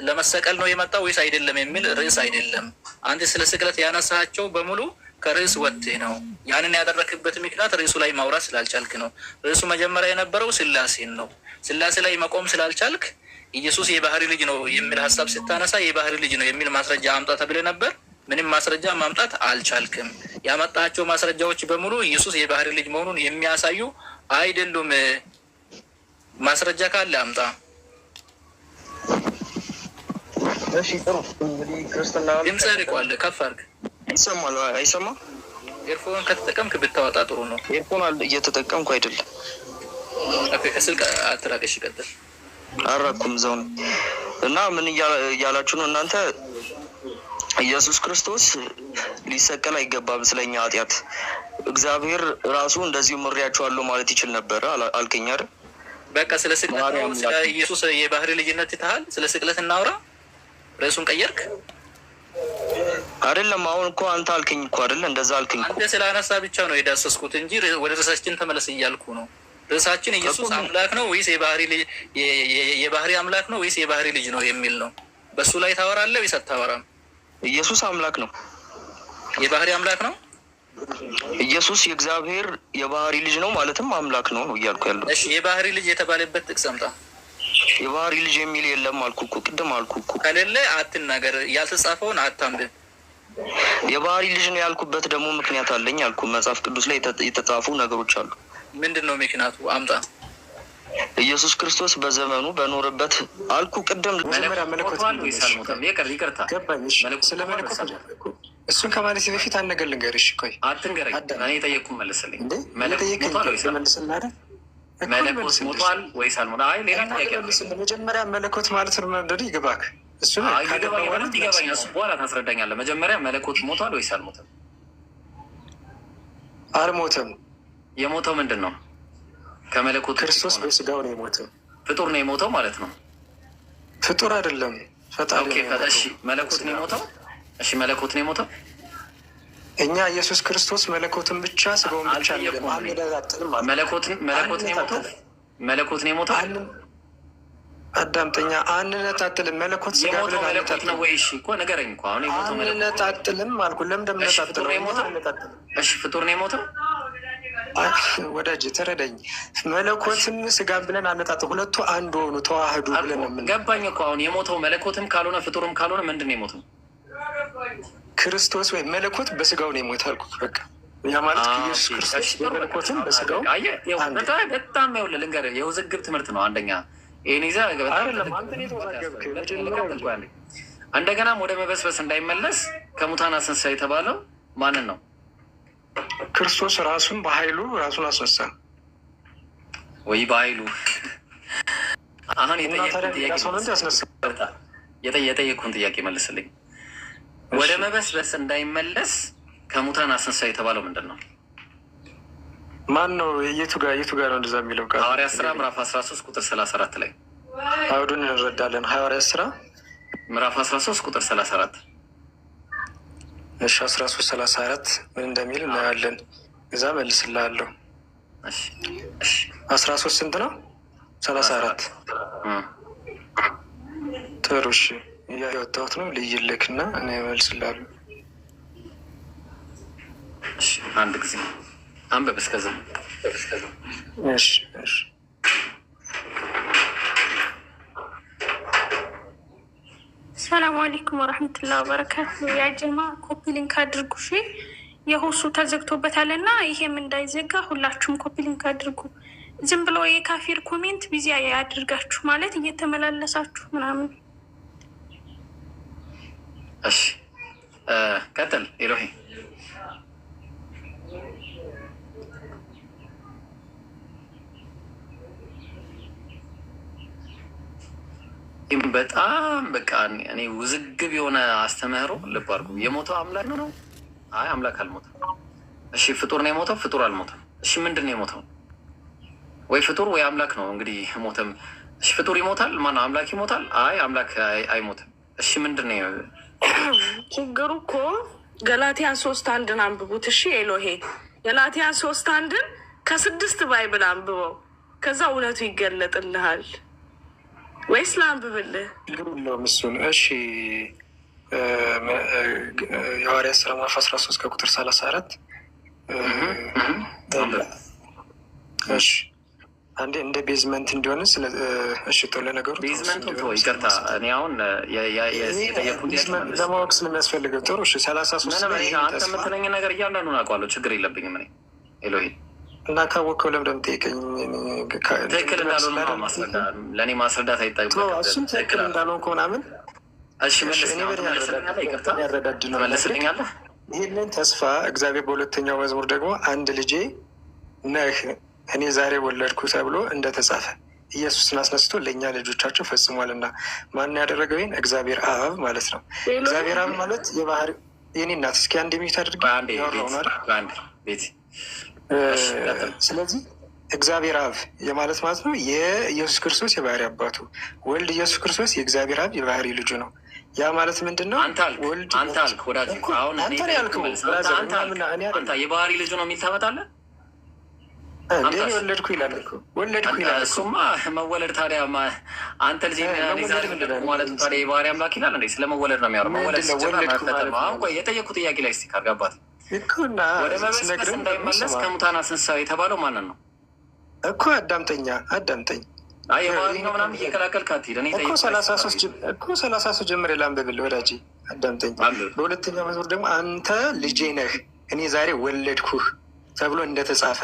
ለመሰቀል ነው የመጣው ወይስ አይደለም የሚል ርዕስ አይደለም። አንተ ስለ ስቅለት ያነሳቸው በሙሉ ከርዕስ ወጥህ ነው። ያንን ያደረክበት ምክንያት ርዕሱ ላይ ማውራት ስላልቻልክ ነው። ርዕሱ መጀመሪያ የነበረው ስላሴን ነው። ስላሴ ላይ መቆም ስላልቻልክ ኢየሱስ የባህሪ ልጅ ነው የሚል ሀሳብ ስታነሳ የባህሪ ልጅ ነው የሚል ማስረጃ አምጣ ተብለ ነበር። ምንም ማስረጃ ማምጣት አልቻልክም። ያመጣቸው ማስረጃዎች በሙሉ ኢየሱስ የባህሪ ልጅ መሆኑን የሚያሳዩ አይደሉም። ማስረጃ ካለ አምጣ። እሺ ጥሩ። እንግዲህ ክርስትና ድምጽ ርቋል፣ ከፍ አድርግ። ይሰማል? አይሰማም? ኤርፎን ከተጠቀምክ ብታወጣ ጥሩ ነው። ኤርፎን እየተጠቀምኩ አይደለም። ከስልክ አትራቅሽ። ይቀጥል። አራኩም እዛው ነው። እና ምን እያላችሁ ነው እናንተ? ኢየሱስ ክርስቶስ ሊሰቀል አይገባም ስለኛ ኃጢአት። እግዚአብሔር ራሱ እንደዚሁ ምሬያቸዋለሁ ማለት ይችል ነበር አልከኝ አይደል? በቃ ስለ ስቅለት ነው። ስለ ኢየሱስ የባህሪ ልጅነት ይታል። ስለ ስቅለት እናውራ። ርዕሱን ቀየርክ አይደለም? አሁን እኮ አንተ አልከኝ እኮ አይደል? እንደዛ አልከኝ። አንተ ስላነሳ ብቻ ነው የዳሰስኩት እንጂ ወደ ርዕሳችን ተመለስ እያልኩ ነው። ርዕሳችን ኢየሱስ አምላክ ነው ወይስ የባህሪ አምላክ ነው ወይስ የባህሪ ልጅ ነው የሚል ነው። በሱ ላይ ታወራለህ ወይስ አታወራም? ኢየሱስ አምላክ ነው። የባህሪ አምላክ ነው። ኢየሱስ የእግዚአብሔር የባህሪ ልጅ ነው ማለትም አምላክ ነው እያልኩ ያለው። እሺ የባህሪ ልጅ የተባለበት ጥቅስ አምጣ። የባህሪ ልጅ የሚል የለም አልኩ እኮ ቅድም አልኩ እኮ። ከሌለ አትናገር፣ ያልተጻፈውን አታንብብ። የባህሪ ልጅ ነው ያልኩበት ደግሞ ምክንያት አለኝ አልኩ። መጽሐፍ ቅዱስ ላይ የተጻፉ ነገሮች አሉ። ምንድን ነው ምክንያቱ? አምጣ። ኢየሱስ ክርስቶስ በዘመኑ በኖረበት አልኩ ቅድም። እሱን ከማለት በፊት አንገር ልንገርሽ። ቆይ አትንገረኝ። እኔ የጠየቅኩህ መልስልኝ። መለኮት ሞቷል ወይስ አልሞተም? አይ ሌላ ጥያቄ ነው። መጀመሪያ መለኮት ማለት ነው መንደሪ ይግባክ። እሱ ይገባኛል። እሱ በኋላ ታስረዳኛለህ። መጀመሪያ መለኮት ሞቷል ወይስ አልሞተም? አልሞተም። የሞተው ምንድን ነው? ከመለኮት ክርስቶስ በስጋው ነው የሞተው። ፍጡር ነው የሞተው ማለት ነው። ፍጡር አይደለም፣ ፈጣሪ ነው። እሺ መለኮት ነው የሞተው። እሺ መለኮት ነው የሞተው። እኛ ኢየሱስ ክርስቶስ መለኮትን ብቻ ስጋውን ብቻ መለኮት ነው የሞተው። መለኮት ነው የሞተው። አዳምጠኛ አንነጣጥልም። መለኮት ስጋ ብለን መለኮት ነው ወይ? እሺ እኮ ንገረኝ እኮ አሁን የሞተው መለኮት አንነጣጥልም አልኩ። ለምን እንደምነጣጥለው? እሺ ፍጡር ነው የሞተው። ወዳጅ ተረዳኝ። መለኮትም ስጋ ብለን አነጣጥል። ሁለቱ አንድ ሆኑ ተዋህዱ ብለን ነው ምን ገባኝ እኮ አሁን የሞተው መለኮትም ካልሆነ ፍጡርም ካልሆነ ምንድን ነው የሞተው? ክርስቶስ ወይም መለኮት በስጋው ነው የሞተው አልኩ። በቃ ያ ማለት ኢየሱስ ክርስቶስ በመለኮትም በስጋው በጣም ይኸውልህ ልንገርህ፣ የውዝግብ ትምህርት ነው። አንደኛ ይህን ይዘህ እንደገናም ወደ መበስበስ እንዳይመለስ ከሙታን አስነሳ የተባለው ማንን ነው? ክርስቶስ ራሱን በኃይሉ ራሱን አስነሳ ወይ? በኃይሉ አሁን የጠየቅኩህን ጥያቄ መልስልኝ። ወደ መበስበስ እንዳይመለስ ከሙታን አስነሳ የተባለው ምንድን ነው? ማን ነው? የቱ ጋር ነው እንደዛ የሚለው ቃል? ሐዋርያት ስራ ምዕራፍ 13 ቁጥር 34 ላይ አውዱን እንረዳለን። ሐዋርያት ስራ ምዕራፍ 13 ቁጥር 34። እሺ 13:34 ምን እንደሚል እናያለን። እዛ መልስልሃለሁ። 13 ስንት ነው? 34 ጥሩ። እሺ እያወጣሁት ነው። ልይልክና እኔ መልስልሃለሁ። አንድ ጊዜ አንብብ እስከዛ። እሺ ሰላም አለይኩም ወረህመቱላሂ ወበረካቱ። ያጀማ ኮፒ ሊንክ አድርጉ። እሺ የሆሱ ተዘግቶበታል እና ይሄም እንዳይዘጋ ሁላችሁም ኮፒ ሊንክ አድርጉ። ዝም ብሎ የካፊር ኮሜንት ቢዚ ያድርጋችሁ ማለት እየተመላለሳችሁ ምናምን። እሺ ቀጥል ኤሎሄ። በጣም በቃ እኔ ውዝግብ የሆነ አስተምህሮ ልብ አድርጉ። የሞተው አምላክ ነው? አይ አምላክ አልሞተም። እሺ ፍጡር ነው የሞተው? ፍጡር አልሞተም። እሺ ምንድን ነው የሞተው? ወይ ፍጡር ወይ አምላክ ነው እንግዲህ ሞተም። እሺ ፍጡር ይሞታል? ማነው አምላክ ይሞታል? አይ አምላክ አይሞትም። እሺ ምንድን ነው ችግሩ? እኮ ገላትያ 3:1 አንብቡት። እሺ ኤሎሄ ገላትያ 3:1 ከ6 ባይብል አንብበው፣ ከዛ እውነቱ ይገለጥልሃል። ወይስ ላንብብልህ? እሱን እሺ የሐዋርያት ሥራ ምዕራፍ 13 ከቁጥር 34 እሺ አንዴ እንደ ቤዝመንት እንዲሆን እሺ ቶ ለነገሩ ቤዝመንቱ ቶ ይቅርታ፣ እኔ አሁን ለማወቅ ስለሚያስፈልገው ጥሩ። እሺ 33 አንተ የምትለኝ ነገር እያንዳንዱን አውቀዋለሁ፣ ችግር የለብኝም። እኔ ኤሎሄ እና ካወቅከው ለምንድን ጠይቀኝ? ትክክል እንዳልሆነ ለእኔ ማስረዳት አይጠበቅም። እሱም ትክክል እንዳልሆንኩ ምናምን እሺ መልስልኛለህ። ይህንን ተስፋ እግዚአብሔር በሁለተኛው መዝሙር ደግሞ አንድ ልጄ ነህ እኔ ዛሬ ወለድኩ ተብሎ እንደተጻፈ ኢየሱስን አስነስቶ ለእኛ ልጆቻቸው ፈጽሟልና። ማን ያደረገው ይህን? እግዚአብሔር አብ ማለት ነው። እግዚአብሔር አብ ማለት የባህሪ የኔ እናት። እስኪ አንድ ሚኒት አድርጌ ቤት። ስለዚህ እግዚአብሔር አብ የማለት ማለት ነው የኢየሱስ ክርስቶስ የባህሪ አባቱ፣ ወልድ ኢየሱስ ክርስቶስ የእግዚአብሔር አብ የባህሪ ልጁ ነው። ያ ማለት ምንድን ነው? አንተ አልክ ወዳጅ፣ አሁን አንተ የባህሪ ልጁ ነው የሚል ታመጣለህ። ወለድኩ ይላል እኮ ወለድኩ ይላል። እሱማ መወለድ ታዲያ አንተ ልጅ ማለት ታዲያ የባህሪ አምላክ ይላል እንዴ? ስለመወለድ ነው የሚያወራው። መወለድ አሁን ቆይ የጠየቁ ጥያቄ ላይ እስኪ ካርጋባት ወደ መበስበስ እንዳይመለስ ከሙታን አስነሳው የተባለው ማንን ነው እኮ? አዳምጠኝ። የባህሪ ነው ምናምን እየቀላቀልክ አትሂድ። እኮ 33 ጀምሬ ላንብብል ወዳጄ፣ አዳምጠኝ። በሁለተኛ መዝሙር ደግሞ አንተ ልጄ ነህ እኔ ዛሬ ወለድኩህ ተብሎ እንደተጻፈ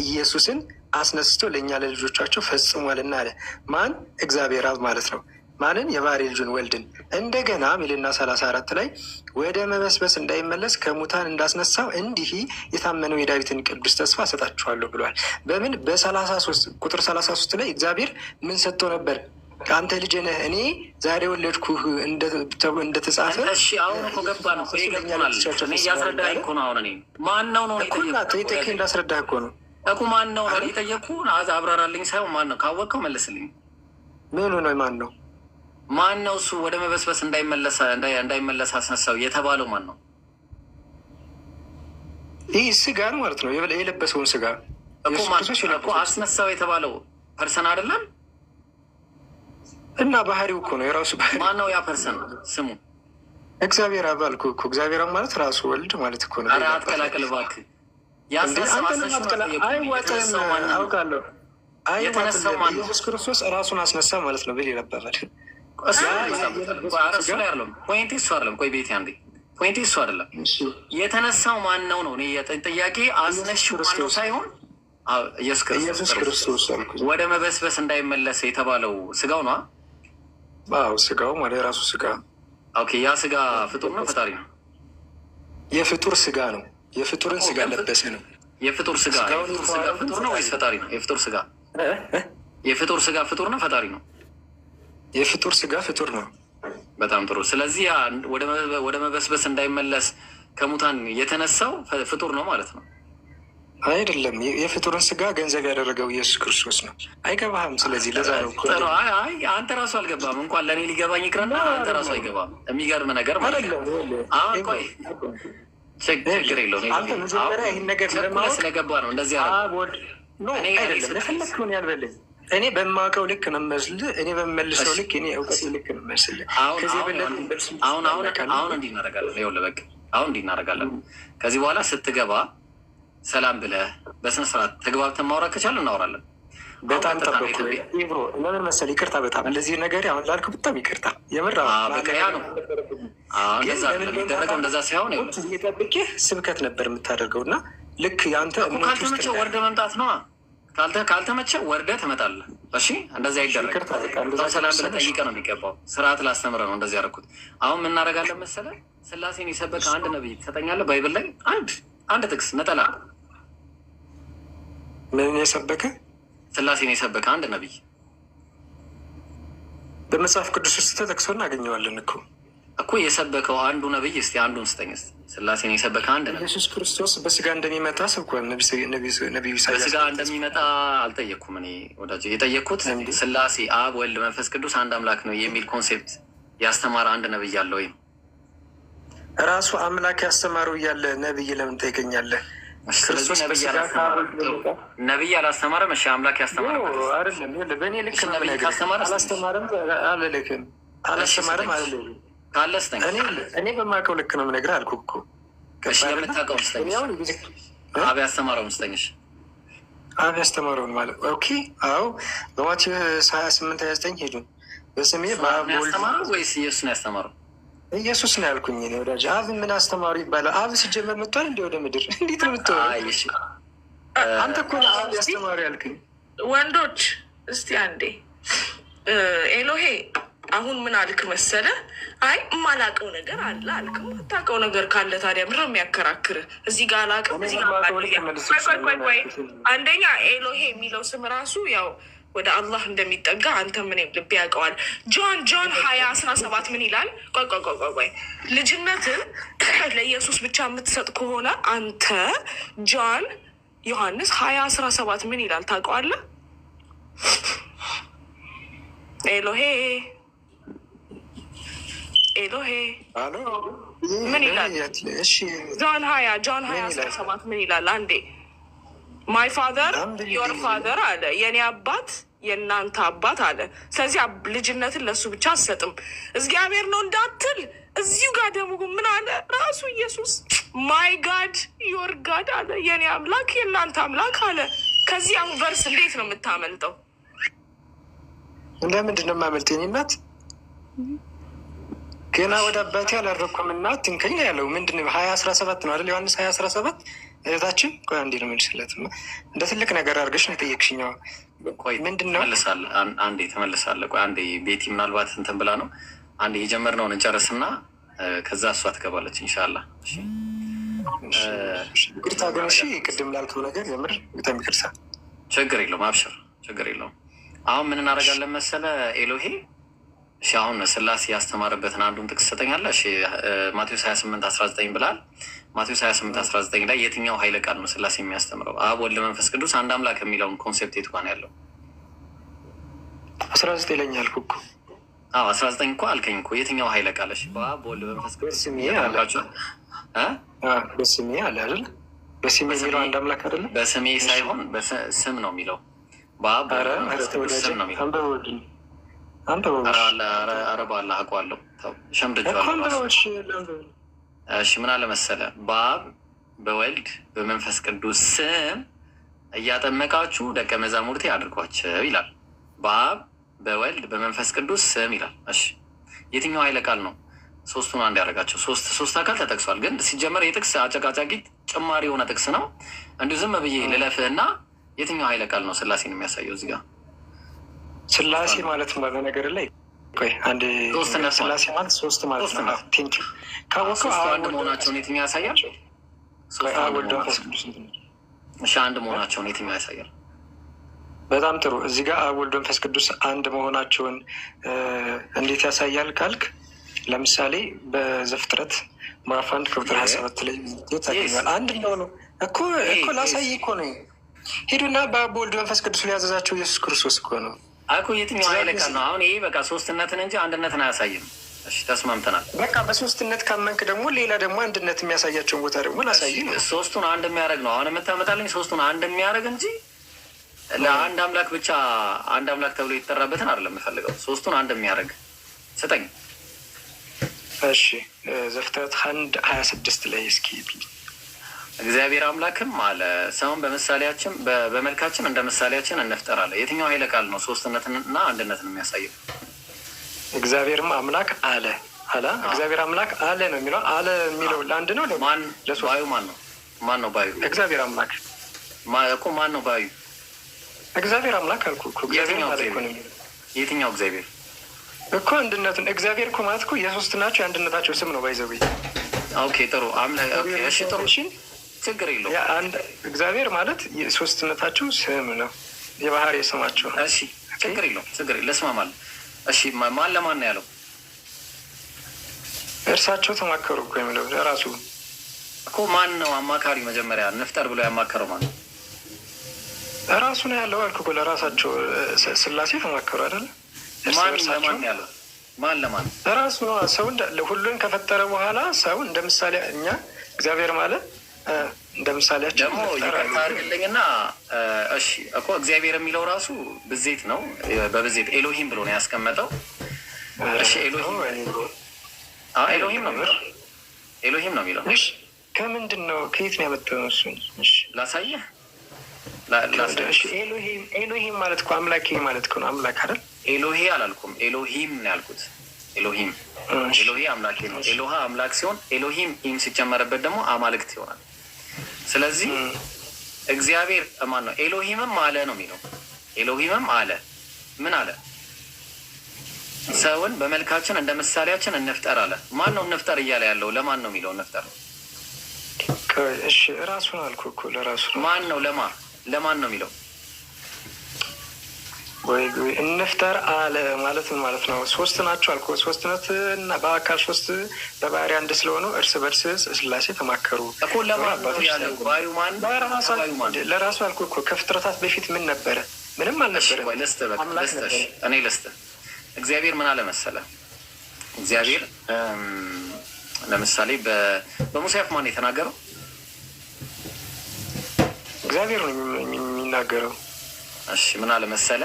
ኢየሱስን አስነስቶ ለእኛ ለልጆቻቸው ፈጽሟልና አለ። ማን? እግዚአብሔር አብ ማለት ነው። ማንን? የባህሪ ልጁን ወልድን። እንደገና ሚልና 34 ላይ ወደ መበስበስ እንዳይመለስ ከሙታን እንዳስነሳው እንዲህ የታመነው የዳዊትን ቅዱስ ተስፋ እሰጣችኋለሁ ብሏል። በምን? በ33 ቁጥር 33 ላይ እግዚአብሔር ምን ሰጥቶ ነበር? አንተ ልጄ ነህ እኔ ዛሬ ወለድኩህ ተብሎ እንደተጻፈ። እሺ አሁን እኮ ገባን እኮ ይገባናል። እኔ እያስረዳኸኝ እኮ ነው። አሁን እኔ ማን ነው እኮ ጠይቀህ እንዳስረዳህ እኮ ነው እኮ ማን ነው የጠየኩህ? አብራራልኝ ሳይሆን ማን ነው ካወቅከው መልስልኝ። ምኑ ነው? ማን ነው እሱ? ወደ መበስበስ እንዳይመለስ አስነሳው የተባለው ማን ነው? ይህ ስጋ ነው ማለት ነው። የለበሰውን ስጋ እኮ አስነሳው የተባለው ፐርሰን አይደለም። እና ባህሪው እኮ ነው የራሱ ባህሪ። ማን ነው ያ ፐርሰን? ስሙ እግዚአብሔር አብ አልኩህ እኮ። እግዚአብሔር አብ ማለት ራሱ ወልድ ማለት እኮ ነው። ኧረ አትቀላቅል እባክህ። አውቃለሁ። ኢየሱስ ክርስቶስ ራሱን አስነሳ ማለት ነው ብል ይነበባል። ፖይንቴ እሱ አይደለም። ቆይ ቤቴ አንዴ፣ ፖይንቴ እሱ አይደለም። የተነሳው ማን ነው ነው ጥያቄ። አስነሺው ማን ነው ሳይሆን ኢየሱስ ክርስቶስ ወደ መበስበስ እንዳይመለስ የተባለው ስጋው ነው። አዎ ስጋው ማለት የራሱ ስጋ። ኦኬ ያ ስጋ ፍጡር ነው ፈጣሪ ነው? የፍጡር ስጋ ነው። የፍጡርን ስጋ ለበሰ ነው። የፍጡር ስጋ ፍጡር ነው ወይስ ፈጣሪ ነው? የፍጡር ስጋ ፍጡር ነው ፈጣሪ ነው? የፍጡር ስጋ ፍጡር ነው። በጣም ጥሩ። ስለዚህ ወደ መበስበስ እንዳይመለስ ከሙታን የተነሳው ፍጡር ነው ማለት ነው? አይደለም። የፍጡርን ስጋ ገንዘብ ያደረገው ኢየሱስ ክርስቶስ ነው። አይገባህም። ስለዚህ ለዛ ነው አንተ ራሱ አልገባም። እንኳን ለእኔ ሊገባኝ ይቅርና አንተ ራሱ አይገባም። የሚገርም ነገር ማለት ነው። አሁን ቆይ ችግር የለውም። ይህን ነገር ስለገባ ነው እንደዚህ ለፈለግከውን ያልበልህ። እኔ በማውቀው ልክ ነው የምመስልህ። እኔ በምመልሰው ልክ እኔ እውቀት ልክ ነው የምመስልህ። አሁን እንዲህ እናደርጋለን። ይኸውልህ በቃ አሁን እንዲህ እናደርጋለን። ከዚህ በኋላ ስትገባ ሰላም ብለህ በስነ ስርዓት ተግባብተን ማውራት ከቻልን እናወራለን። በጣም ጠበቁ ብሮ ለምን መሰለህ? ይቅርታ በጣም እንደዚህ ነገር አሁን ላልክ በጣም ይቅርታ የምራ በቀያ ነው የሚደረገው። እንደዛ ሳይሆን ጠብቄህ ስብከት ነበር የምታደርገው እና ልክ የአንተ ካልተመቸ ወርደ መምጣት ነዋ። ካልተመቸ ወርደ ትመጣለህ። እሺ እንደዚህ አይደረግም። ሰላም ጠይቀ ነው የሚገባው። ስርዓት ላስተምረ ነው እንደዚህ ያደረኩት። አሁን የምናደርጋለን መሰለህ? ስላሴን የሰበከ አንድ ነብይ ትሰጠኛለህ? ባይብል ላይ አንድ ጥቅስ ነጠላ። ምን የሰበከ? ስላሴን የሰበከ አንድ ነብይ በመጽሐፍ ቅዱስ ውስጥ ተጠቅሶ እናገኘዋለን እኮ የሰበከው አንዱ ነብይ። እስቲ አንዱን ስጠኝ። እስቲ ስላሴን የሰበከ አንድ ነብይ። ኢየሱስ ክርስቶስ በስጋ እንደሚመጣ ሰብኳል። ነቢዩ ኢሳያስ በስጋ እንደሚመጣ አልጠየቅኩም እኔ ወዳጅ። የጠየቅኩት ስላሴ አብ፣ ወልድ፣ መንፈስ ቅዱስ አንድ አምላክ ነው የሚል ኮንሴፕት ያስተማረ አንድ ነብይ አለ ወይም ራሱ አምላክ ያስተማረው እያለ ነብይ ለምን ጠይቀኛለህ? ነብይ አላስተማረም። እሺ አምላክ ያስተማረ በእኔ ልክ አላስተማረም አልልክም። አላስተማረም አልልም። እኔ በማውቀው ልክ ነው የምነግርህ አልኩህ እኮ። የምታውቀው ምስጠኝ አብ ያስተማረው ምስጠኝ። አብ ያስተማረውን ማለት ኦኬ። አዎ በማቴዎስ 28-29 ሄዱ በስሜ ያስተማረው ወይስ ኢየሱስ ነው ያስተማረው? ኢየሱስ ነው ያልኩኝ እኔ ወዳጅ። አብ ምን አስተማሩ ይባላል? አብ ሲጀመር መጥቷል እንዲ ወደ ምድር እንዴት ነው ምትሆ? አንተ እኮ አብ ያስተማሩ ያልክኝ። ወንዶች እስቲ አንዴ ኤሎሄ አሁን ምን አልክ መሰለ? አይ የማላውቀው ነገር አለ አልክ። የማታውቀው ነገር ካለ ታዲያ ምንድን ነው የሚያከራክርህ? እዚህ ጋር አላውቅም እዚህ ቆይ አንደኛ ኤሎሄ የሚለው ስም ራሱ ያው ወደ አላህ እንደሚጠጋ አንተ ምን ልብ ያውቀዋል። ጆን 20:17 ምን ይላል? ቆይ ልጅነትን ለኢየሱስ ብቻ የምትሰጥ ከሆነ አንተ ጆን ዮሐንስ 20:17 ምን ይላል ታውቀዋለህ? ኤሎሄ ምን ይላል? ጆን 20:17 ምን ይላል? አንዴ ማይ ፋዘር ዮር ፋዘር አለ። የኔ አባት የእናንተ አባት አለ። ስለዚህ ልጅነትን ለእሱ ብቻ አትሰጥም እግዚአብሔር ነው እንዳትል። እዚሁ ጋር ደግሞ ምን አለ ራሱ ኢየሱስ? ማይ ጋድ ዮር ጋድ አለ። የኔ አምላክ የእናንተ አምላክ አለ። ከዚህ አሁን ቨርስ እንዴት ነው የምታመልጠው? እንደምንድን ነው የማመልጠኝ? እናት ገና ወደ አባቴ አላረኩም እናት ትንከኝ ያለው ምንድን ነው? 20:17 ነው አይደል? ዮሐንስ 20:17 እህታችን ቆይ አንዴ ነው የምልሽለት። እንደ ትልቅ ነገር አድርገሽ ነው የጠየቅሽኝ። ቆይ ምንድን ነው አንዴ ተመልሳለህ። ቆይ አንዴ ቤቲ ምናልባት እንትን ብላ ነው። አንዴ የጀመርነውን እንጨርስና ከዛ እሷ ትገባለች ኢንሻላህ። ይቅርታ ግን እሺ፣ ቅድም ላልከው ነገር የምር በጣም ይቅርታ። ችግር የለውም አብሽር፣ ችግር የለውም። አሁን ምን እናደርጋለን መሰለ ኤሎሄ። እሺ አሁን ስላሴ ያስተማረበትን አንዱን ጥቅስ ሰጠኛለህ። እሺ ማቴዎስ 28:19 ብላል። ማቴዎስ 28:19 ላይ የትኛው ኃይለ ቃል ነው ስላሴ የሚያስተምረው? አብ፣ ወልድ፣ መንፈስ ቅዱስ አንድ አምላክ የሚለውን ኮንሴፕት የቱ ጋር ነው ያለው? 19 ላይ አልኩህ እኮ። 19 እኮ አልከኝ እኮ። የትኛው ኃይለ ቃል? እሺ በአብ በወልድ በመንፈስ ቅዱስ በስሜ አለ አይደል? በስሜ የሚለው አንድ አምላክ አይደለም። በስሜ ሳይሆን በስም ነው የሚለው። በአብ በመንፈስ ቅዱስ ስም ነው የሚለው። አረባላ አውቀዋለሁ። ሸምድጄዋለሁ። እሺ ምን አለ መሰለህ? በአብ በወልድ በመንፈስ ቅዱስ ስም እያጠመቃችሁ ደቀ መዛሙርቴ አድርጓቸው ይላል። በአብ በወልድ በመንፈስ ቅዱስ ስም ይላል። እሺ የትኛው ኃይለ ቃል ነው ሶስቱን አንድ ያደረጋቸው? ሶስት አካል ተጠቅሷል። ግን ሲጀመር የጥቅስ አጨቃጫቂ ጭማሪ የሆነ ጥቅስ ነው። እንዲሁ ዝም ብዬ ልለፍህ እና የትኛው ኃይለ ቃል ነው ስላሴን የሚያሳየው? እዚህ ጋር ስላሴ ማለት በነገር ላይ አንድ ስላሴ ማለት ሶስት ማለት ነው። ቴንኪው ካወቀው አንድ መሆናቸውን የትኛው ያሳያል? እሺ አንድ መሆናቸውን የትኛው ያሳያል? በጣም ጥሩ። እዚህ ጋር አብ፣ ወልድ፣ መንፈስ ቅዱስ አንድ መሆናቸውን እንዴት ያሳያል ካልክ፣ ለምሳሌ በዘፍጥረት ምዕራፍ 1:27 ላይ ታገኛል። አንድ እንደሆነ እኮ ላሳይ እኮ ነው። ሂዱና በአብ፣ ወልድ፣ መንፈስ ቅዱስ ላይ ያዘዛቸው ኢየሱስ ክርስቶስ እኮ ነው። አኮ የትኛው ኃይለ ቃል ነው? አሁን ይሄ በቃ ሶስትነትን እንጂ አንድነትን አያሳይም። እሺ ተስማምተናል። በቃ በሶስትነት ካመንክ ደግሞ ሌላ ደግሞ አንድነት የሚያሳያቸውን ቦታ ደግሞ ላሳይ ነው። ሶስቱን አንድ የሚያደርግ ነው አሁን የምታመጣልኝ። ሶስቱን አንድ የሚያደርግ እንጂ ለአንድ አምላክ ብቻ አንድ አምላክ ተብሎ የተጠራበትን አይደለም የምፈልገው። ሶስቱን አንድ የሚያደርግ ስጠኝ። እሺ ዘፍጥረት 1:26 ላይ እስኪ እግዚአብሔር አምላክም አለ ሰውን በምሳሌያችን በመልካችን እንደ ምሳሌያችን እንፍጠር አለ። የትኛው ኃይለ ቃል ነው ሶስትነትንና አንድነትን የሚያሳየው? እግዚአብሔርም አምላክ አለ አለ እግዚአብሔር አምላክ አለ ነው የሚለው። አለ የሚለው ለአንድ ነው ማን ባዩ ማን ነው? ማን ነው ባዩ? እግዚአብሔር አምላክ እኮ ማን ነው ባዩ? እግዚአብሔር አምላክ አልኩ እኮ። የትኛው እግዚአብሔር እኮ አንድነቱን እግዚአብሔር እኮ ማለት እኮ የሶስት ናቸው የአንድነታቸው ስም ነው። ባይዘው ኦኬ ጥሩ እሺ ጥሩ ችግር የለውም። እግዚአብሔር ማለት የሶስትነታቸው ስም ነው፣ የባህሪ ስማቸው። እሺ ችግር የለውም ችግር ለስማማለሁ። እሺ ማን ለማን ነው ያለው? እርሳቸው ተማከሩ እኮ የሚለው ለራሱ እኮ። ማን ነው አማካሪ? መጀመሪያ እንፍጠር ብሎ ያማከረው ማን ነው? ራሱ ነው ያለው አልኩ እኮ። ለራሳቸው ስላሴ ተማከሩ አይደለ? ማን ለማን ያለው? ማን ለማን? ራሱ ነው። ሰው ሁሉን ከፈጠረ በኋላ ሰው እንደ ምሳሌ እኛ እግዚአብሔር ማለት እንደ ምሳሌያችን ደግሞ ይቅርታ አድርግልኝና እሺ እኮ እግዚአብሔር የሚለው ራሱ ብዜት ነው። በብዜት ኤሎሂም ብሎ ነው ያስቀመጠው። እሺ ኤሎሂም ኤሎሂም ነው የሚለው ኤሎሂም ነው የሚለው። እሺ ከምንድን ነው ከየት ነው ያመጣው? እሺ ላሳየህ። ኤሎሂም ማለት እኮ አምላክ ማለት እኮ ነው። አምላክ አይደል? ኤሎሄ አላልኩም፣ ኤሎሂም ነው ያልኩት። ኤሎሂም ኤሎሄ አምላክ ነው። ኤሎሃ አምላክ ሲሆን ኤሎሂም ኢም ሲጨመረበት ደግሞ አማልክት ይሆናል። ስለዚህ እግዚአብሔር ማን ነው? ኤሎሂምም አለ ነው የሚለው። ኤሎሂምም አለ ምን አለ? ሰውን በመልካችን እንደ ምሳሌያችን እንፍጠር አለ። ማን ነው እንፍጠር እያለ ያለው? ለማን ነው የሚለው እንፍጠር? እሺ ራሱ ነው አልኩ እኮ። ለራሱ ነው። ማን ነው? ለማን ነው የሚለው? ወይ እንፍጠር አለ ማለት ምን ማለት ነው? ሶስት ናቸው አልኩ። ሶስትነት እና በአካል ሶስት በባህሪ አንድ ስለሆኑ እርስ በርስ ስላሴ ተማከሩ እኮ። ለማን ነው ያለው? ባዩ ማን? ለራሱ አልኩ እኮ። ከፍጥረታት በፊት ምን ነበረ? ምንም አልነበረ። እኔ ልስጥህ። እግዚአብሔር ምን አለ መሰለህ? እግዚአብሔር ለምሳሌ በሙሴ አፍ ማን የተናገረው? እግዚአብሔር ነው የሚናገረው። እሺ ምን አለ መሰለ?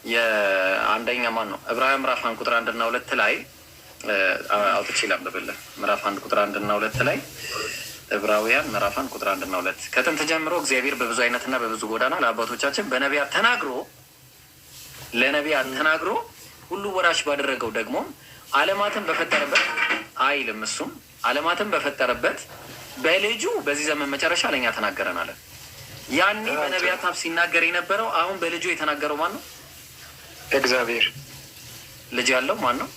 የአንደኛ ማን ነው? ዕብራውያን ምዕራፍ 1 ቁጥር 1 እና 2 ላይ አውጥቼ ላምብብልህ። ምዕራፍ 1 ቁጥር 1 እና 2 ላይ ዕብራውያን ምዕራፍ 1 ቁጥር 1 እና 2 ከጥንት ጀምሮ እግዚአብሔር በብዙ አይነትና በብዙ ጎዳና ለአባቶቻችን በነቢያት ተናግሮ ሁሉ ወራሽ ባደረገው ደግሞ ዓለማትን በፈጠረበት አይልም። እሱም ዓለማትን በፈጠረበት በልጁ በዚህ ዘመን መጨረሻ ለእኛ ተናገረን አለ። ያኔ በነቢያት አፍ ሲናገር የነበረው አሁን በልጁ የተናገረው ማን ነው? እግዚአብሔር። ልጅ ያለው ማን ነው?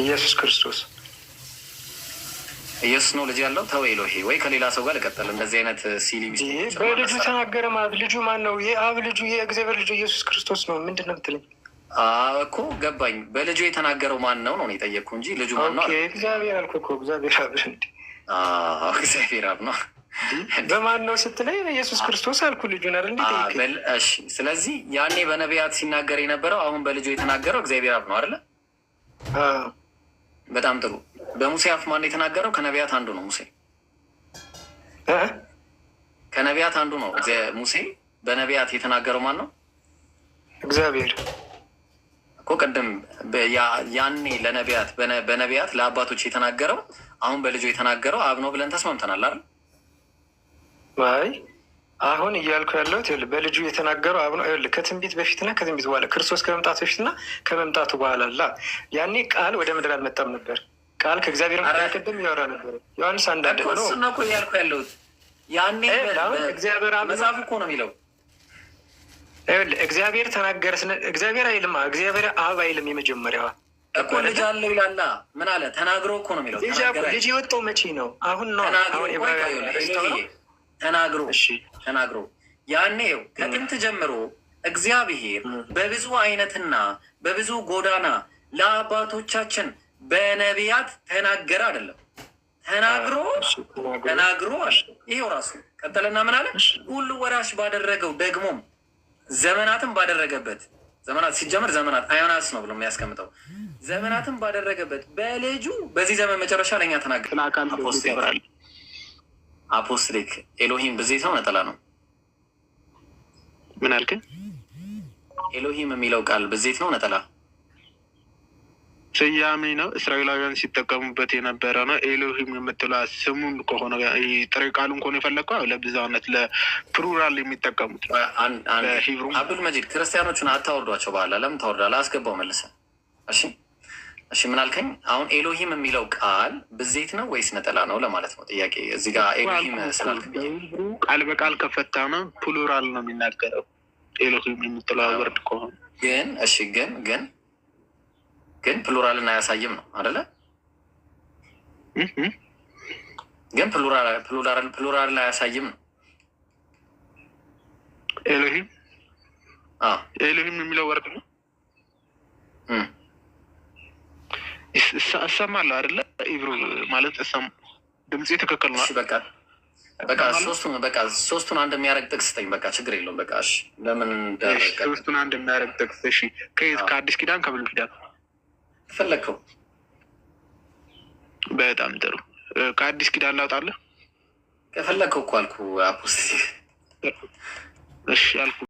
ኢየሱስ ክርስቶስ። ኢየሱስ ነው ልጅ ያለው። ተው ኤሎሄ ወይ ከሌላ ሰው ጋር ልቀጥል። እንደዚህ አይነት ሲሊ በልጁ ተናገረ ማለት ልጁ ማን ነው? የአብ ልጁ የእግዚአብሔር ልጁ ኢየሱስ ክርስቶስ ነው። ምንድን ነው የምትለኝ? እኮ ገባኝ። በልጁ የተናገረው ማን ነው ነው የጠየቅኩ እንጂ ልጁ ማን ነው? እግዚአብሔር አልኩ እኮ። እግዚአብሔር አብ። እግዚአብሔር አብ ነው። በማን ነው ስትለኝ ኢየሱስ ክርስቶስ አልኩ። ልጁን አይደል? እሺ ስለዚህ ያኔ በነቢያት ሲናገር የነበረው አሁን በልጁ የተናገረው እግዚአብሔር አብ ነው አይደለ? በጣም ጥሩ። በሙሴ አፍ ማን ነው የተናገረው? ከነቢያት አንዱ ነው ሙሴ። ከነቢያት አንዱ ነው ሙሴ። በነቢያት የተናገረው ማን ነው? እግዚአብሔር እኮ ቅድም ያኔ ለነቢያት በነቢያት ለአባቶች የተናገረው አሁን በልጁ የተናገረው አብ ነው ብለን ተስማምተናል አይደል? አይ አሁን እያልኩ ያለሁት በልጁ የተናገረው አብ ነው። ከትንቢት በፊትና ከትንቢት በኋላ ክርስቶስ ከመምጣቱ በፊትና ከመምጣቱ በኋላ ያኔ ቃል ወደ ምድር አልመጣም ነበር። ቃል ከእግዚአብሔር ቅድም እያወራ ነበር ዮሐንስ አንዳንድ ነው። እሱን እኮ እያልኩ ያለሁት ያኔ እግዚአብሔር መጽሐፍ እኮ ነው የሚለው። እግዚአብሔር ተናገረ። እግዚአብሔር አይልም፣ እግዚአብሔር አብ አይልም። የመጀመሪያዋ እኮ ልጅ አለው ይላላ። ምን አለ? ተናግሮ እኮ ነው የሚለው። ልጅ የወጣው መቼ ነው? አሁን ነው። ተናግሮ ያኔው ከጥንት ጀምሮ እግዚአብሔር በብዙ አይነትና በብዙ ጎዳና ለአባቶቻችን በነቢያት ተናገረ አይደለም? ተናግሮ አለ። ይሄው ራሱ ቀጠለና ምን አለ? ሁሉ ወራሽ ባደረገው ደግሞም ዘመናትን ባደረገበት ዘመናት ሲጀመር ዘመናት አዮናስ ነው ብሎ የሚያስቀምጠው ዘመናትን ባደረገበት በልጁ በዚህ ዘመን መጨረሻ ለእኛ ተናገረ። አፖስትሊክ ኤሎሂም ብዜት ነው ነጠላ ነው? ምን አልክን? ኤሎሂም የሚለው ቃል ብዜት ነው ነጠላ? ስያሜ ነው። እስራኤላውያን ሲጠቀሙበት የነበረ ነው። ኤሎሂም የምትለው ስሙን ከሆነ ጥሬ ቃሉን ከሆነ የፈለግከው ለብዛነት ለፕሉራል የሚጠቀሙት ሂብሩ። አብዱል መጂድ ክርስቲያኖቹን አታወርዷቸው። በኋላ ለምን ታወርዳለህ? አስገባው መልሰህ። እሺ እሺ፣ ምን አልከኝ? አሁን ኤሎሂም የሚለው ቃል ብዜት ነው ወይስ ነጠላ ነው ለማለት ነው ጥያቄ። እዚህ ጋር ኤሎሂም ስላልከኝ ቃል በቃል ከፈታ ነው ፕሉራል ነው የሚናገረው ኤሎሂም የምትለው ወርድ ከሆነ ግን እሺ፣ ግን ፕሉራልን አያሳይም ነው አደለ? ግን ፕሉራልን አያሳይም ነው ኤሎሂም። ኤሎሂም የሚለው ወርድ ነው። እሰማለሁ አይደለ? ኢብሮ ማለት ድምፄ ትክክል ነው። በቃ ሶስቱን አንድ የሚያደርግ ጥቅስ ስጠኝ። በቃ ችግር የለውም። በቃ እሺ፣ ለምን ሶስቱን አንድ የሚያደርግ ጥቅስ? እሺ፣ ከአዲስ ኪዳን ከብሉይ ኪዳን ፈለግከው? በጣም ጥሩ። ከአዲስ ኪዳን ላውጣለህ ከፈለግከው እኮ አልኩ። አፖስት እሺ አልኩ።